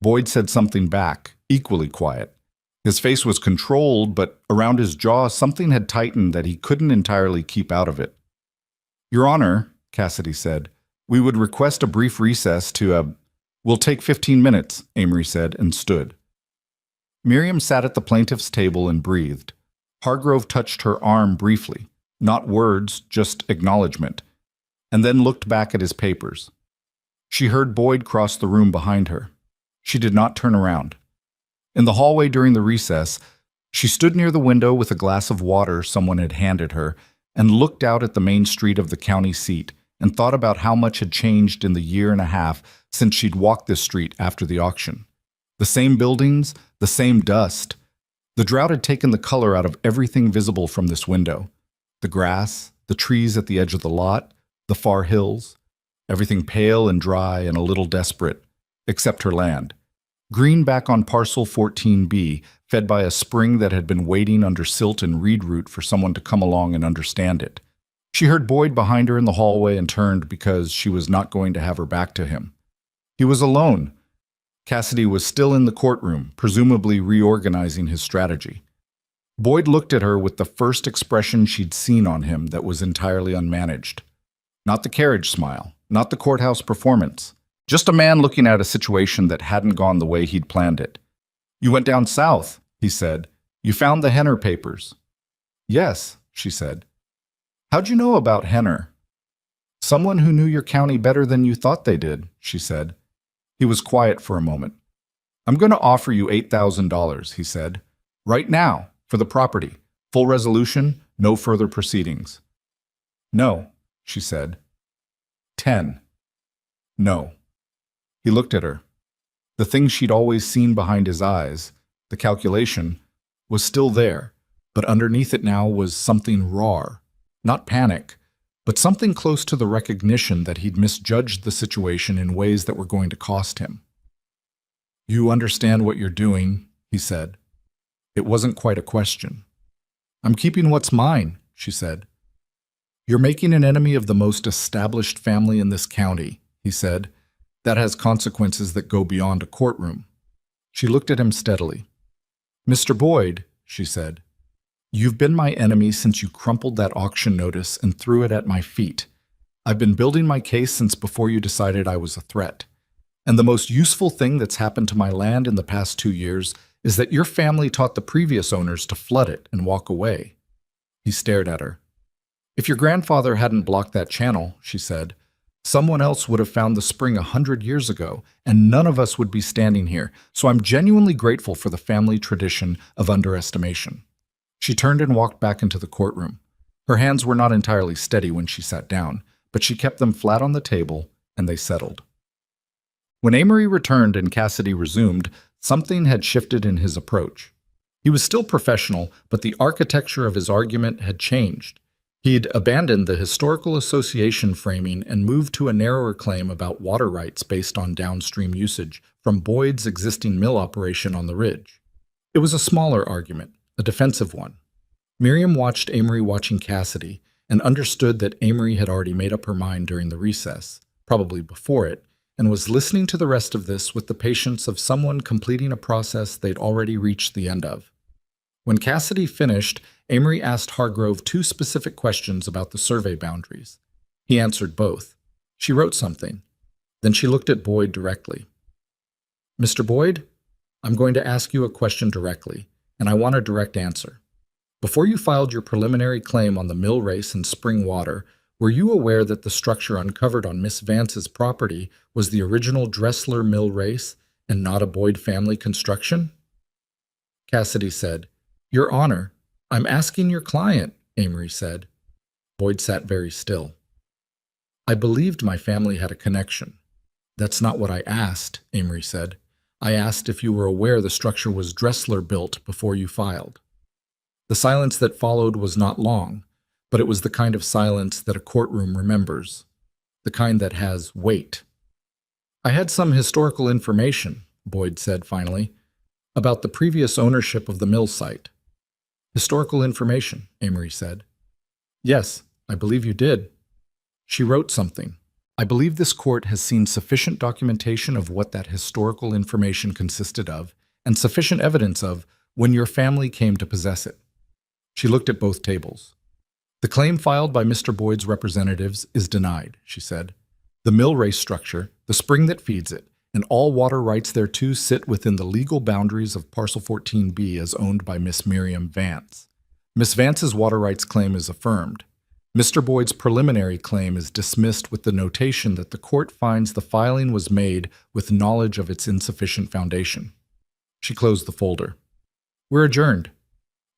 Boyd said something back, equally quiet. His face was controlled, but around his jaw something had tightened that he couldn't entirely keep out of it. Your Honor, Cassidy said, we would request a brief recess to, We'll take 15 minutes, Amory said, and stood. Miriam sat at the plaintiff's table and breathed. Hargrove touched her arm briefly, not words, just acknowledgement, and then looked back at his papers. She heard Boyd cross the room behind her. She did not turn around. In the hallway during the recess, she stood near the window with a glass of water someone had handed her and looked out at the main street of the county seat and thought about how much had changed in the year and a half since she'd walked this street after the auction. The same buildings, the same dust. The drought had taken the color out of everything visible from this window. The grass, the trees at the edge of the lot, the far hills, everything pale and dry and a little desperate, except her land. Green back on parcel 14B, fed by a spring that had been waiting under silt and reed root for someone to come along and understand it. She heard Boyd behind her in the hallway and turned because she was not going to have her back to him. He was alone. Cassidy was still in the courtroom, presumably reorganizing his strategy. Boyd looked at her with the first expression she'd seen on him that was entirely unmanaged. Not the carriage smile, not the courthouse performance. Just a man looking at a situation that hadn't gone the way he'd planned it. You went down south, he said. You found the Henner papers. Yes, she said. How'd you know about Henner? Someone who knew your county better than you thought they did, she said. He was quiet for a moment. I'm going to offer you $8,000, he said. Right now, for the property. Full resolution, no further proceedings. No, she said. 10. No. He looked at her. The thing she'd always seen behind his eyes, the calculation, was still there, but underneath it now was something raw. Not panic, but something close to the recognition that he'd misjudged the situation in ways that were going to cost him. You understand what you're doing, he said. It wasn't quite a question. I'm keeping what's mine, she said. You're making an enemy of the most established family in this county, he said. That has consequences that go beyond a courtroom. She looked at him steadily. "Mr. Boyd," she said, "you've been my enemy since you crumpled that auction notice and threw it at my feet. I've been building my case since before you decided I was a threat. And the most useful thing that's happened to my land in the past 2 years is that your family taught the previous owners to flood it and walk away." He stared at her. "If your grandfather hadn't blocked that channel," she said, "someone else would have found the spring 100 years ago, and none of us would be standing here, so I'm genuinely grateful for the family tradition of underestimation." She turned and walked back into the courtroom. Her hands were not entirely steady when she sat down, but she kept them flat on the table, and they settled. When Amory returned and Cassidy resumed, something had shifted in his approach. He was still professional, but the architecture of his argument had changed. He'd abandoned the historical association framing and moved to a narrower claim about water rights based on downstream usage from Boyd's existing mill operation on the ridge. It was a smaller argument, a defensive one. Miriam watched Amory watching Cassidy and understood that Amory had already made up her mind during the recess, probably before it, and was listening to the rest of this with the patience of someone completing a process they'd already reached the end of. When Cassidy finished, Amory asked Hargrove 2 specific questions about the survey boundaries. He answered both. She wrote something. Then she looked at Boyd directly. "Mr. Boyd, I'm going to ask you a question directly, and I want a direct answer. Before you filed your preliminary claim on the mill race and spring water, were you aware that the structure uncovered on Miss Vance's property was the original Dressler mill race and not a Boyd family construction?" Cassidy said, "Your Honor, I'm asking your client," Amory said. Boyd sat very still. "I believed my family had a connection." "That's not what I asked," Amory said. "I asked if you were aware the structure was Dressler built before you filed." The silence that followed was not long, but it was the kind of silence that a courtroom remembers, the kind that has weight. "I had some historical information," Boyd said finally, "about the previous ownership of the mill site." "Historical information," Amory said. "Yes, I believe you did." She wrote something. "I believe this court has seen sufficient documentation of what that historical information consisted of, and sufficient evidence of when your family came to possess it." She looked at both tables. "The claim filed by Mr. Boyd's representatives is denied," she said. "The mill race structure, the spring that feeds it, and all water rights thereto sit within the legal boundaries of Parcel 14B as owned by Miss Miriam Vance. Miss Vance's water rights claim is affirmed. Mr. Boyd's preliminary claim is dismissed with the notation that the court finds the filing was made with knowledge of its insufficient foundation." She closed the folder. "We're adjourned."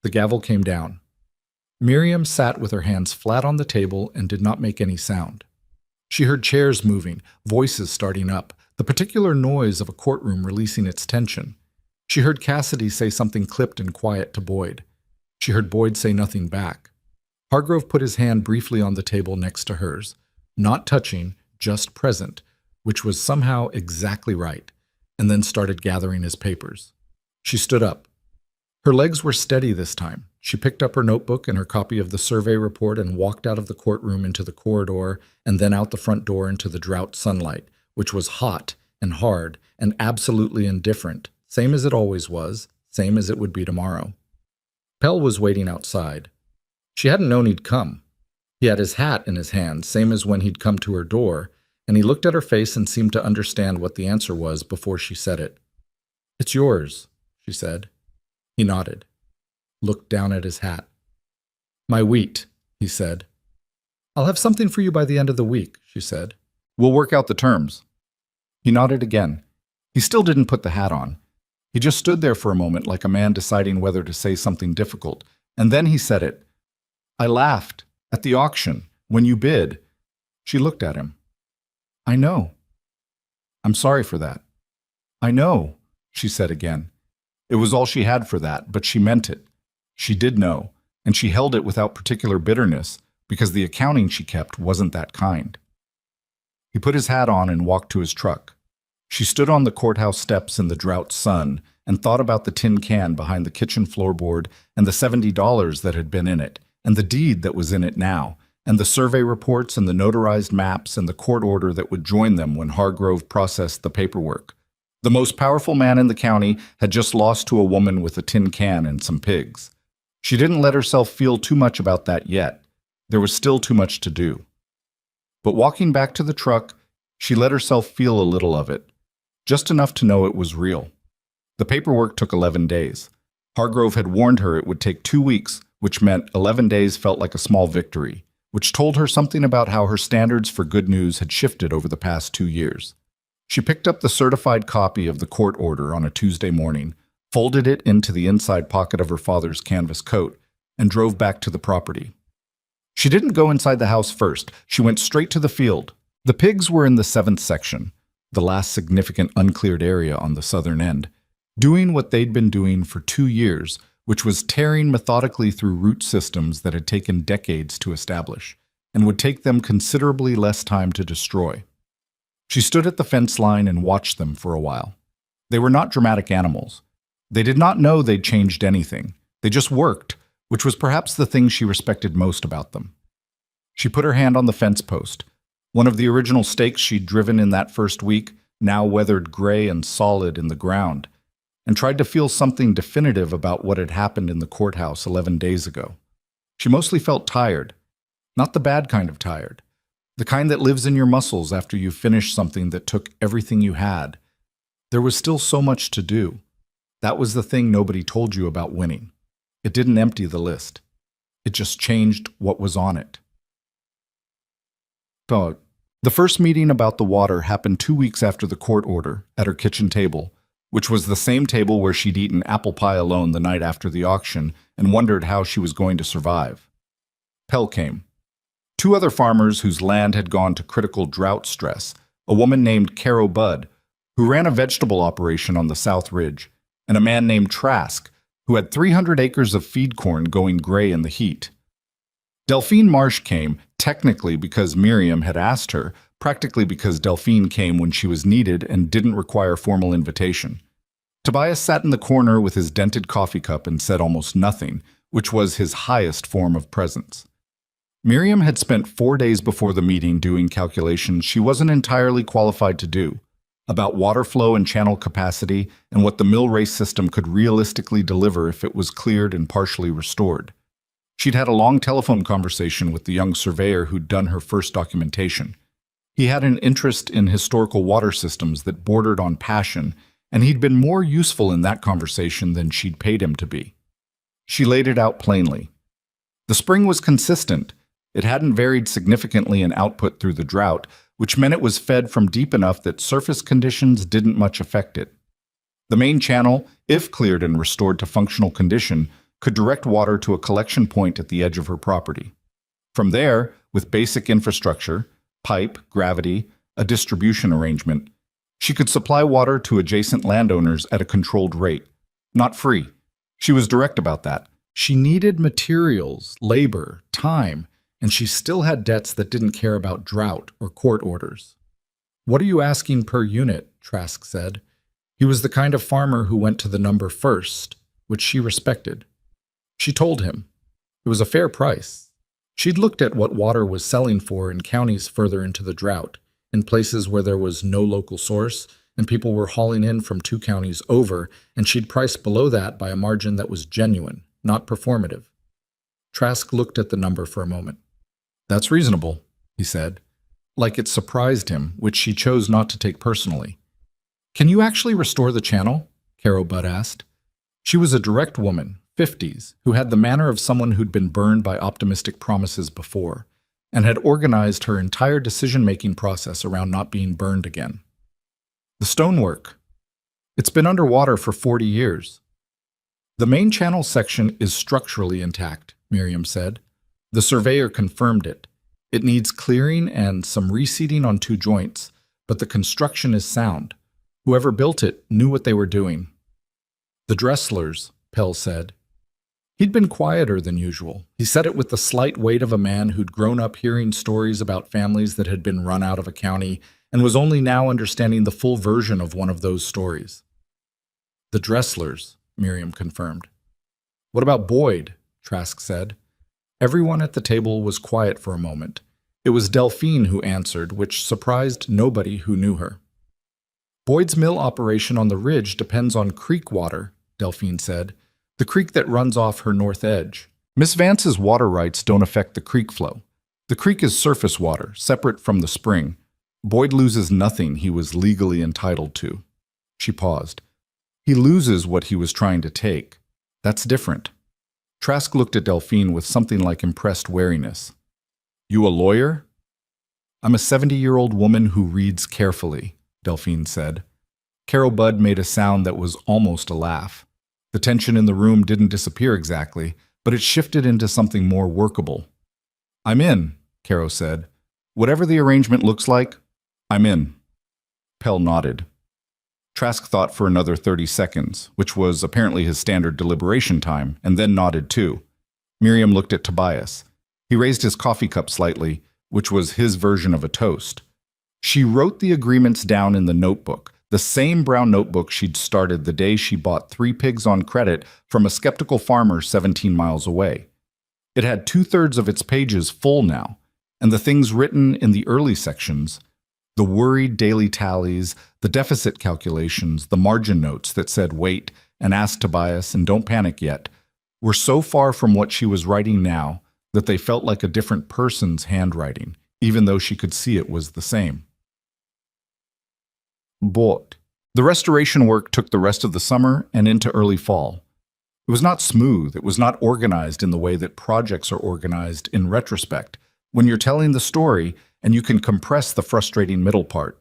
The gavel came down. Miriam sat with her hands flat on the table and did not make any sound. She heard chairs moving, voices starting up, the particular noise of a courtroom releasing its tension. She heard Cassidy say something clipped and quiet to Boyd. She heard Boyd say nothing back. Hargrove put his hand briefly on the table next to hers, not touching, just present, which was somehow exactly right, and then started gathering his papers. She stood up. Her legs were steady this time. She picked up her notebook and her copy of the survey report and walked out of the courtroom into the corridor and then out the front door into the drought sunlight, which was hot and hard and absolutely indifferent, same as it always was, same as it would be tomorrow. Pell was waiting outside. She hadn't known he'd come. He had his hat in his hand, same as when he'd come to her door, and he looked at her face and seemed to understand what the answer was before she said it. "It's yours," she said. He nodded, looked down at his hat. "My wheat," he said. "I'll have something for you by the end of the week," she said. "We'll work out the terms." He nodded again. He still didn't put the hat on. He just stood there for a moment like a man deciding whether to say something difficult, and then he said it. "I laughed at the auction when you bid." She looked at him. "I know. I'm sorry for that." "I know," she said again. It was all she had for that, but she meant it. She did know, and she held it without particular bitterness, because the accounting she kept wasn't that kind. He put his hat on and walked to his truck. She stood on the courthouse steps in the drought sun and thought about the tin can behind the kitchen floorboard and the $70 that had been in it, and the deed that was in it now, and the survey reports and the notarized maps and the court order that would join them when Hargrove processed the paperwork. The most powerful man in the county had just lost to a woman with a tin can and some pigs. She didn't let herself feel too much about that yet. There was still too much to do. But walking back to the truck, she let herself feel a little of it, just enough to know it was real. The paperwork took 11 days. Hargrove had warned her it would take 2 weeks, which meant 11 days felt like a small victory, which told her something about how her standards for good news had shifted over the past 2 years. She picked up the certified copy of the court order on a Tuesday morning, folded it into the inside pocket of her father's canvas coat, and drove back to the property. She didn't go inside the house first. She went straight to the field. The pigs were in the 7th section, the last significant uncleared area on the southern end, doing what they'd been doing for 2 years, which was tearing methodically through root systems that had taken decades to establish, and would take them considerably less time to destroy. She stood at the fence line and watched them for a while. They were not dramatic animals. They did not know they'd changed anything. They just worked, which was perhaps the thing she respected most about them. She put her hand on the fence post. One of the original stakes she'd driven in that first week, now weathered gray and solid in the ground, and tried to feel something definitive about what had happened in the courthouse 11 days ago. She mostly felt tired, not the bad kind of tired, the kind that lives in your muscles after you finish something that took everything you had. There was still so much to do. That was the thing nobody told you about winning. It didn't empty the list. It just changed what was on it. The first meeting about the water happened 2 weeks after the court order at her kitchen table, which was the same table where she'd eaten apple pie alone the night after the auction and wondered how she was going to survive. Pell came. 2 other farmers whose land had gone to critical drought stress, a woman named Caro Budd, who ran a vegetable operation on the South Ridge, and a man named Trask, who had 300 acres of feed corn going gray in the heat. Delphine Marsh came, technically because Miriam had asked her, practically because Delphine came when she was needed and didn't require formal invitation. Tobias sat in the corner with his dented coffee cup and said almost nothing, which was his highest form of presence. Miriam had spent 4 days before the meeting doing calculations she wasn't entirely qualified to do, about water flow and channel capacity and what the mill race system could realistically deliver if it was cleared and partially restored. She'd had a long telephone conversation with the young surveyor who'd done her first documentation. He had an interest in historical water systems that bordered on passion, and he'd been more useful in that conversation than she'd paid him to be. She laid it out plainly. The spring was consistent. It hadn't varied significantly in output through the drought, which meant it was fed from deep enough that surface conditions didn't much affect it. The main channel, if cleared and restored to functional condition, could direct water to a collection point at the edge of her property. From there, with basic infrastructure, pipe, gravity, a distribution arrangement, she could supply water to adjacent landowners at a controlled rate. Not free. She was direct about that. She needed materials, labor, time, and she still had debts that didn't care about drought or court orders. "What are you asking per unit?" Trask said. He was the kind of farmer who went to the number first, which she respected. She told him. It was a fair price. She'd looked at what water was selling for in counties further into the drought, in places where there was no local source, and people were hauling in from 2 counties over, and she'd priced below that by a margin that was genuine, not performative. Trask looked at the number for a moment. "That's reasonable," he said, like it surprised him, which she chose not to take personally. "Can you actually restore the channel?" Caro Budd asked. She was a direct woman, 50s, who had the manner of someone who'd been burned by optimistic promises before, and had organized her entire decision-making process around not being burned again. "The stonework. It's been underwater for 40 years. The main channel section is structurally intact," Miriam said. The surveyor confirmed it. It needs clearing and some reseating on 2 joints, but the construction is sound. Whoever built it knew what they were doing. "The Dresslers," Pell said. He'd been quieter than usual. He said it with the slight weight of a man who'd grown up hearing stories about families that had been run out of a county and was only now understanding the full version of one of those stories. "The Dresslers," Miriam confirmed. "What about Boyd?" Trask said. Everyone at the table was quiet for a moment. It was Delphine who answered, which surprised nobody who knew her. Boyd's mill operation on the ridge depends on creek water, Delphine said, the creek that runs off her north edge. Miss Vance's water rights don't affect the creek flow. The creek is surface water, separate from the spring. Boyd loses nothing he was legally entitled to. She paused. He loses what he was trying to take. That's different. Trask looked at Delphine with something like impressed wariness. You a lawyer? I'm a 70-year-old woman who reads carefully, Delphine said. Carol Budd made a sound that was almost a laugh. The tension in the room didn't disappear exactly, but it shifted into something more workable. I'm in, Caro said. Whatever the arrangement looks like, I'm in. Pell nodded. Trask thought for another 30 seconds, which was apparently his standard deliberation time, and then nodded too. Miriam looked at Tobias. He raised his coffee cup slightly, which was his version of a toast. She wrote the agreements down in the notebook, the same brown notebook she'd started the day she bought 3 pigs on credit from a skeptical farmer 17 miles away. It had 2/3 of its pages full now, and the things written in the early sections, the worried daily tallies, the deficit calculations, the margin notes that said wait and ask Tobias and don't panic yet, were so far from what she was writing now that they felt like a different person's handwriting, even though she could see it was the same. But the restoration work took the rest of the summer and into early fall. It was not smooth, it was not organized in the way that projects are organized in retrospect, when you're telling the story and you can compress the frustrating middle part.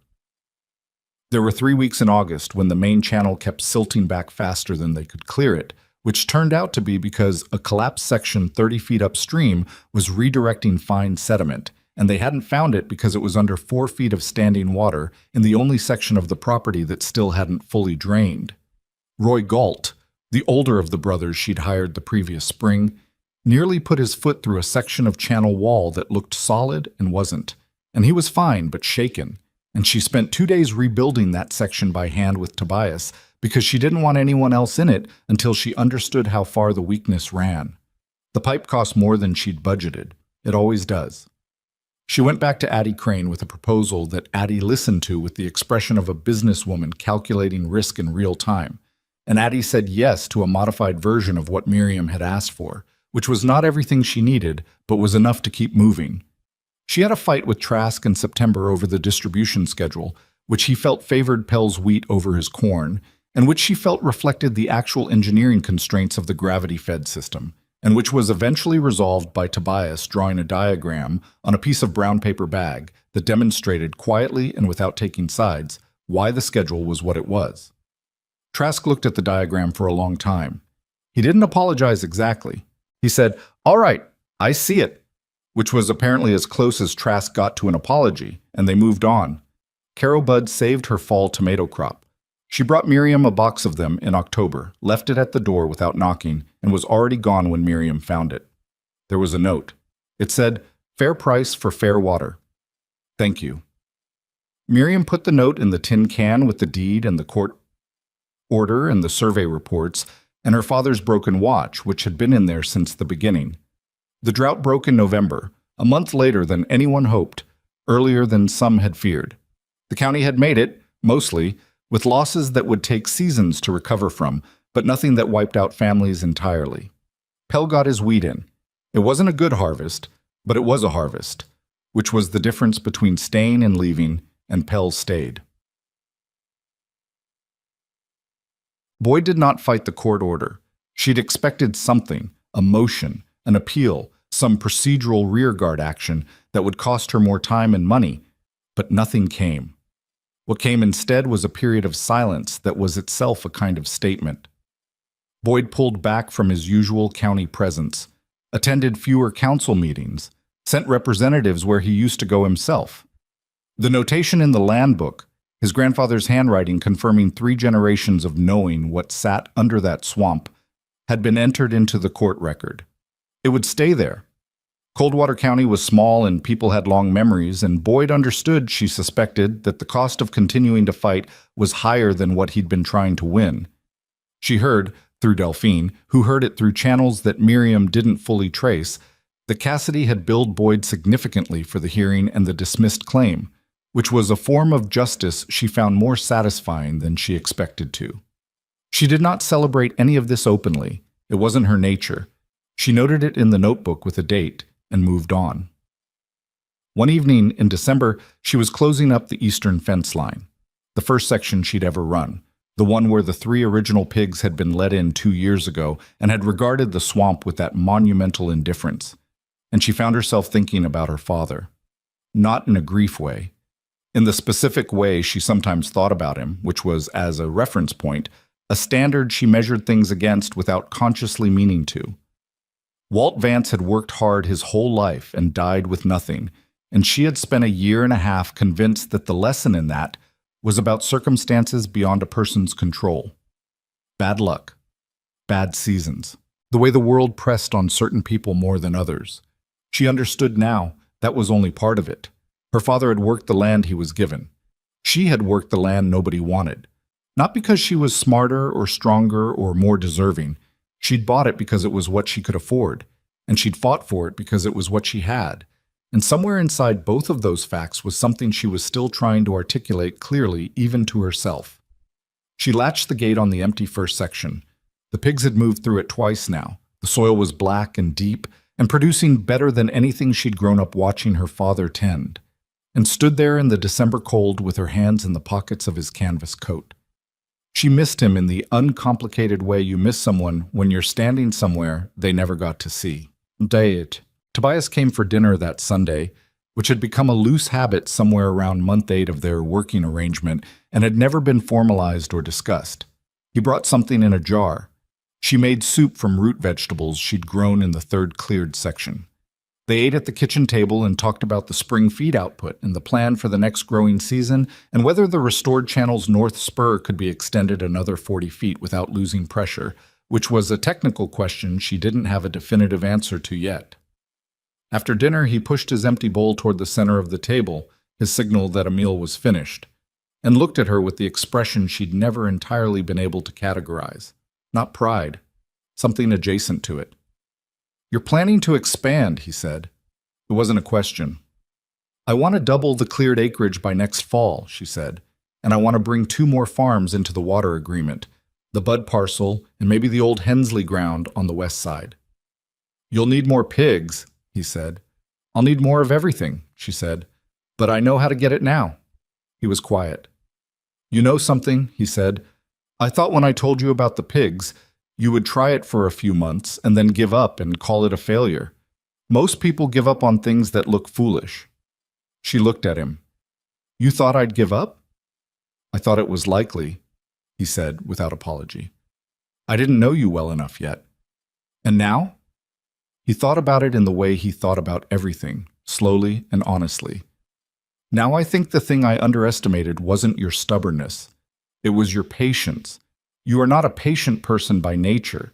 There were 3 weeks in August when the main channel kept silting back faster than they could clear it, which turned out to be because a collapsed section 30 feet upstream was redirecting fine sediment, and they hadn't found it because it was under 4 feet of standing water in the only section of the property that still hadn't fully drained. Roy Galt, the older of the brothers she'd hired the previous spring, nearly put his foot through a section of channel wall that looked solid and wasn't, and he was fine but shaken, and she spent 2 days rebuilding that section by hand with Tobias because she didn't want anyone else in it until she understood how far the weakness ran. The pipe cost more than she'd budgeted. It always does. She went back to Addie Crane with a proposal that Addie listened to with the expression of a businesswoman calculating risk in real time, and Addie said yes to a modified version of what Miriam had asked for, which was not everything she needed, but was enough to keep moving. She had a fight with Trask in September over the distribution schedule, which he felt favored Pell's wheat over his corn, and which she felt reflected the actual engineering constraints of the gravity-fed system, and which was eventually resolved by Tobias drawing a diagram on a piece of brown paper bag that demonstrated quietly and without taking sides why the schedule was what it was. Trask looked at the diagram for a long time. He didn't apologize exactly. He said, "All right, I see it," which was apparently as close as Trask got to an apology, and they moved on. Carol Budd saved her fall tomato crop. She brought Miriam a box of them in October, left it at the door without knocking, and was already gone when Miriam found it. There was a note. It said, "Fair price for fair water. Thank you." Miriam put the note in the tin can with the deed and the court order and the survey reports, and her father's broken watch, which had been in there since the beginning. The drought broke in November, a month later than anyone hoped, earlier than some had feared. The county had made it, mostly, with losses that would take seasons to recover from, but nothing that wiped out families entirely. Pell got his wheat in. It wasn't a good harvest, but it was a harvest, which was the difference between staying and leaving, and Pell stayed. Boyd did not fight the court order. She'd expected something, a motion, an appeal, some procedural rearguard action that would cost her more time and money, but nothing came. What came instead was a period of silence that was itself a kind of statement. Boyd pulled back from his usual county presence, attended fewer council meetings, sent representatives where he used to go himself. The notation in the land book, his grandfather's handwriting confirming 3 generations of knowing what sat under that swamp, had been entered into the court record. It would stay there. Coldwater County was small and people had long memories, and Boyd understood, she suspected, that the cost of continuing to fight was higher than what he'd been trying to win. She heard, through Delphine, who heard it through channels that Miriam didn't fully trace, that Cassidy had billed Boyd significantly for the hearing and the dismissed claim, which was a form of justice she found more satisfying than she expected to. She did not celebrate any of this openly. It wasn't her nature. She noted it in the notebook with a date and moved on. One evening in December, she was closing up the eastern fence line, the first section she'd ever run, the one where the 3 original pigs had been let in 2 years ago and had regarded the swamp with that monumental indifference. And she found herself thinking about her father. Not in a grief way. In the specific way she sometimes thought about him, which was as a reference point, a standard she measured things against without consciously meaning to. Walt Vance had worked hard his whole life and died with nothing, and she had spent a year and a half convinced that the lesson in that was about circumstances beyond a person's control. Bad luck. Bad seasons. The way the world pressed on certain people more than others. She understood now that was only part of it. Her father had worked the land he was given. She had worked the land nobody wanted. Not because she was smarter or stronger or more deserving. She'd bought it because it was what she could afford, and she'd fought for it because it was what she had. And somewhere inside both of those facts was something she was still trying to articulate clearly, even to herself. She latched the gate on the empty first section. The pigs had moved through it twice now. The soil was black and deep, and producing better than anything she'd grown up watching her father tend, and stood there in the December cold with her hands in the pockets of his canvas coat. She missed him in the uncomplicated way you miss someone when you're standing somewhere they never got to see. Date. Tobias came for dinner that Sunday, which had become a loose habit somewhere around month 8 of their working arrangement and had never been formalized or discussed. He brought something in a jar. She made soup from root vegetables she'd grown in the 3rd cleared section. They ate at the kitchen table and talked about the spring feed output and the plan for the next growing season and whether the restored channel's north spur could be extended another 40 feet without losing pressure, which was a technical question she didn't have a definitive answer to yet. After dinner, he pushed his empty bowl toward the center of the table, his signal that a meal was finished, and looked at her with the expression she'd never entirely been able to categorize. Not pride, something adjacent to it. "You're planning to expand," he said. It wasn't a question. "I want to double the cleared acreage by next fall," she said, "and I want to bring 2 more farms into the water agreement, the Bud parcel and maybe the old Hensley ground on the west side." "You'll need more pigs," he said. "I'll need more of everything," she said, "but I know how to get it now." He was quiet. "You know something," he said. "I thought when I told you about the pigs, you would try it for a few months and then give up and call it a failure. Most people give up on things that look foolish." She looked at him. "You thought I'd give up?" "I thought it was likely," he said without apology. "I didn't know you well enough yet." "And now?" He thought about it in the way he thought about everything, slowly and honestly. "Now I think the thing I underestimated wasn't your stubbornness. It was your patience. You are not a patient person by nature,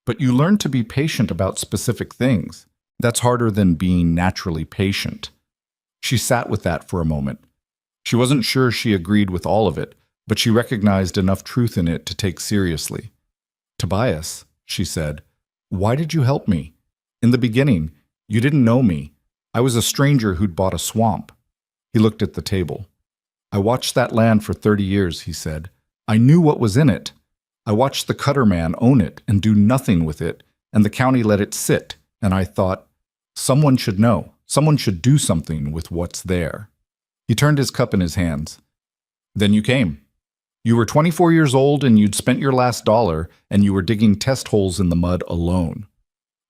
but you learn to be patient about specific things. That's harder than being naturally patient." She sat with that for a moment. She wasn't sure she agreed with all of it, but she recognized enough truth in it to take seriously. "Tobias," she said, "why did you help me? In the beginning, you didn't know me. I was a stranger who'd bought a swamp." He looked at the table. "I watched that land for 30 years, he said. "I knew what was in it. I watched the cutter man own it and do nothing with it, and the county let it sit, and I thought, someone should know. Someone should do something with what's there." He turned his cup in his hands. "Then you came. You were 24 years old and you'd spent your last dollar, and you were digging test holes in the mud alone."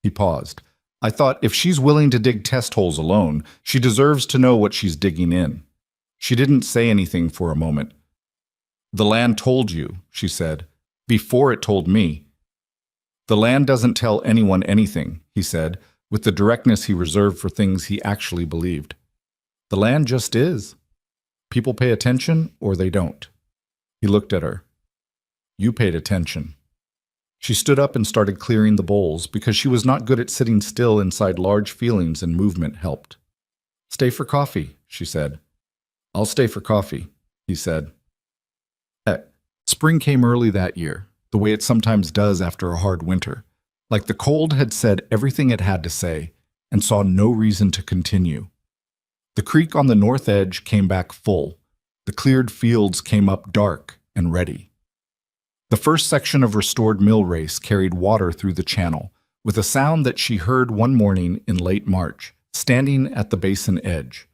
He paused. "I thought if she's willing to dig test holes alone, she deserves to know what she's digging in." She didn't say anything for a moment. "The land told you," she said, "before it told me." "The land doesn't tell anyone anything," he said, with the directness he reserved for things he actually believed. "The land just is. People pay attention or they don't." He looked at her. "You paid attention." She stood up and started clearing the bowls because she was not good at sitting still inside large feelings, and movement helped. "Stay for coffee," she said. "I'll stay for coffee," he said. Spring came early that year, the way it sometimes does after a hard winter. Like the cold had said everything it had to say and saw no reason to continue. The creek on the north edge came back full. The cleared fields came up dark and ready. The first section of restored mill race carried water through the channel, with a sound that she heard one morning in late March, standing at the basin edge.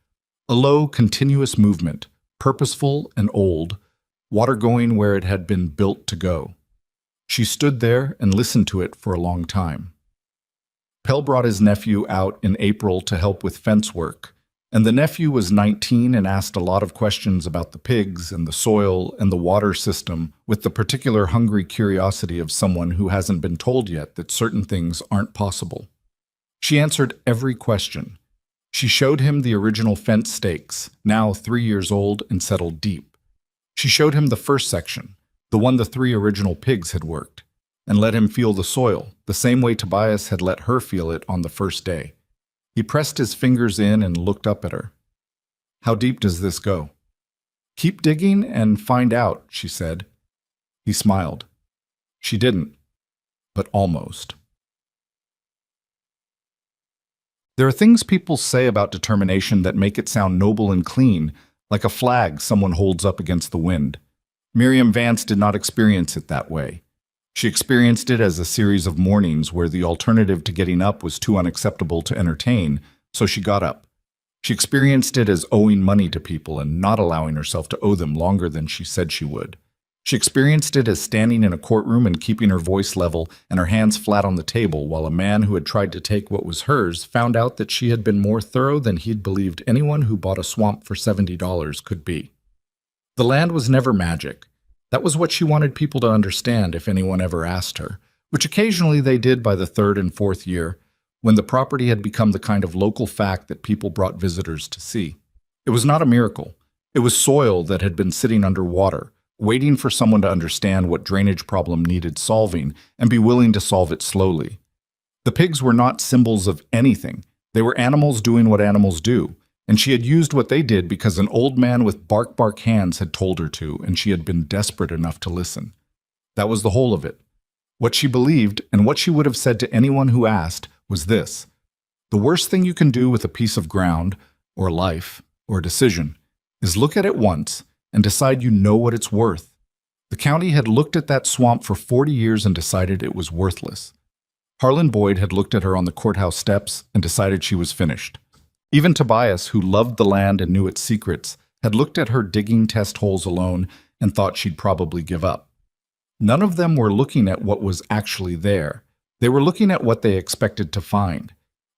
A low, continuous movement, purposeful and old, water going where it had been built to go. She stood there and listened to it for a long time. Pell brought his nephew out in April to help with fence work, and the nephew was 19 and asked a lot of questions about the pigs and the soil and the water system with the particular hungry curiosity of someone who hasn't been told yet that certain things aren't possible. She answered every question. She showed him the original fence stakes, now 3 years old and settled deep. She showed him the first section, the one the 3 original pigs had worked, and let him feel the soil, the same way Tobias had let her feel it on the first day. He pressed his fingers in and looked up at her. "How deep does this go?" "Keep digging and find out," she said. He smiled. She didn't, but almost. There are things people say about determination that make it sound noble and clean, like a flag someone holds up against the wind. Miriam Vance did not experience it that way. She experienced it as a series of mornings where the alternative to getting up was too unacceptable to entertain, so she got up. She experienced it as owing money to people and not allowing herself to owe them longer than she said she would. She experienced it as standing in a courtroom and keeping her voice level and her hands flat on the table while a man who had tried to take what was hers found out that she had been more thorough than he'd believed anyone who bought a swamp for $70 could be. The land was never magic. That was what she wanted people to understand if anyone ever asked her, which occasionally they did by the 3rd and 4th year, when the property had become the kind of local fact that people brought visitors to see. It was not a miracle. It was soil that had been sitting under water, waiting for someone to understand what drainage problem needed solving and be willing to solve it slowly. The pigs were not symbols of anything. They were animals doing what animals do. And she had used what they did because an old man with bark hands had told her to, and she had been desperate enough to listen. That was the whole of it. What she believed, and what she would have said to anyone who asked, was this: the worst thing you can do with a piece of ground, or life, or a decision, is look at it once and decide you know what it's worth. The county had looked at that swamp for 40 years and decided it was worthless. Harlan Boyd had looked at her on the courthouse steps and decided she was finished. Even Tobias, who loved the land and knew its secrets, had looked at her digging test holes alone and thought she'd probably give up. None of them were looking at what was actually there. They were looking at what they expected to find.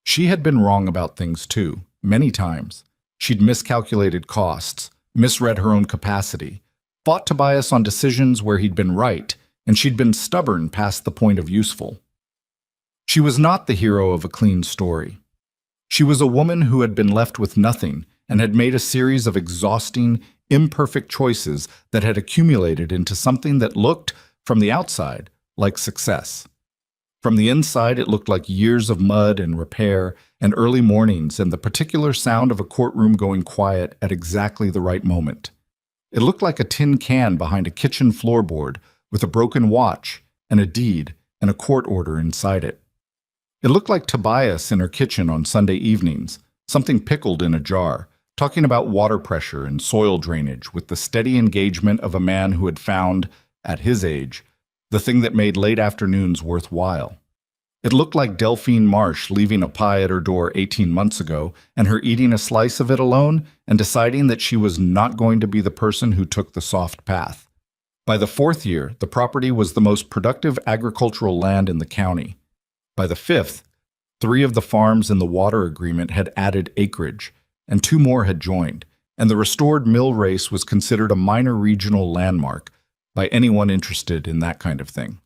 She had been wrong about things too, many times. She'd miscalculated costs, misread her own capacity, fought Tobias on decisions where he'd been right, and she'd been stubborn past the point of useful. She was not the hero of a clean story. She was a woman who had been left with nothing and had made a series of exhausting, imperfect choices that had accumulated into something that looked, from the outside, like success. From the inside, it looked like years of mud and repair and early mornings and the particular sound of a courtroom going quiet at exactly the right moment. It looked like a tin can behind a kitchen floorboard with a broken watch and a deed and a court order inside it. It looked like Tobias in her kitchen on Sunday evenings, something pickled in a jar, talking about water pressure and soil drainage with the steady engagement of a man who had found, at his age, the thing that made late afternoons worthwhile. It looked like Delphine Marsh leaving a pie at her door 18 months ago and her eating a slice of it alone and deciding that she was not going to be the person who took the soft path. By the 4th year, the property was the most productive agricultural land in the county. By the 5th, 3 of the farms in the water agreement had added acreage, and 2 more had joined, and the restored mill race was considered a minor regional landmark by anyone interested in that kind of thing.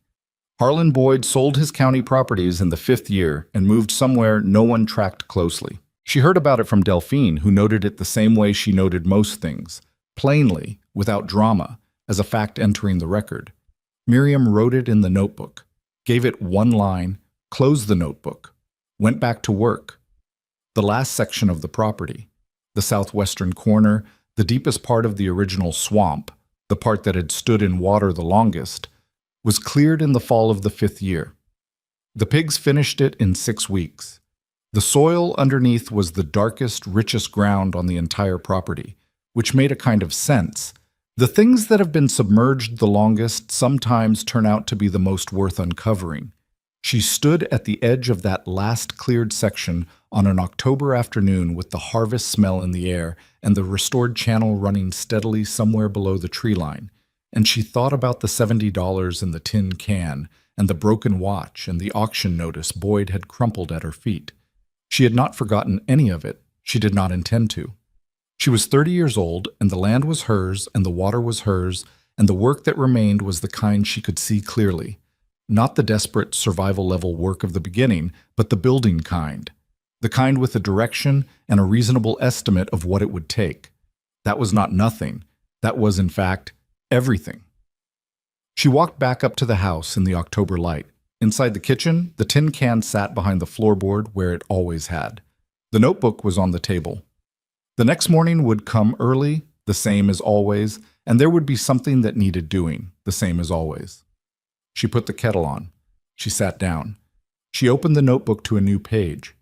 Harlan Boyd sold his county properties in the 5th year and moved somewhere no one tracked closely. She heard about it from Delphine, who noted it the same way she noted most things, plainly, without drama, as a fact entering the record. Miriam wrote it in the notebook, gave it 1 line, closed the notebook, went back to work. The last section of the property, the southwestern corner, the deepest part of the original swamp, the part that had stood in water the longest, was cleared in the fall of the 5th year. The pigs finished it in 6 weeks. The soil underneath was the darkest, richest ground on the entire property, which made a kind of sense. The things that have been submerged the longest sometimes turn out to be the most worth uncovering. She stood at the edge of that last cleared section on an October afternoon with the harvest smell in the air and the restored channel running steadily somewhere below the tree line, and she thought about the $70 in the tin can and the broken watch and the auction notice Boyd had crumpled at her feet. She had not forgotten any of it. She did not intend to. She was 30 years old, and the land was hers, and the water was hers, and the work that remained was the kind she could see clearly. Not the desperate survival-level work of the beginning, but the building kind. The kind with a direction and a reasonable estimate of what it would take. That was not nothing. That was, in fact, everything. She walked back up to the house in the October light. Inside the kitchen, the tin can sat behind the floorboard where it always had. The notebook was on the table. The next morning would come early, the same as always, and there would be something that needed doing, the same as always. She put the kettle on. She sat down. She opened the notebook to a new page.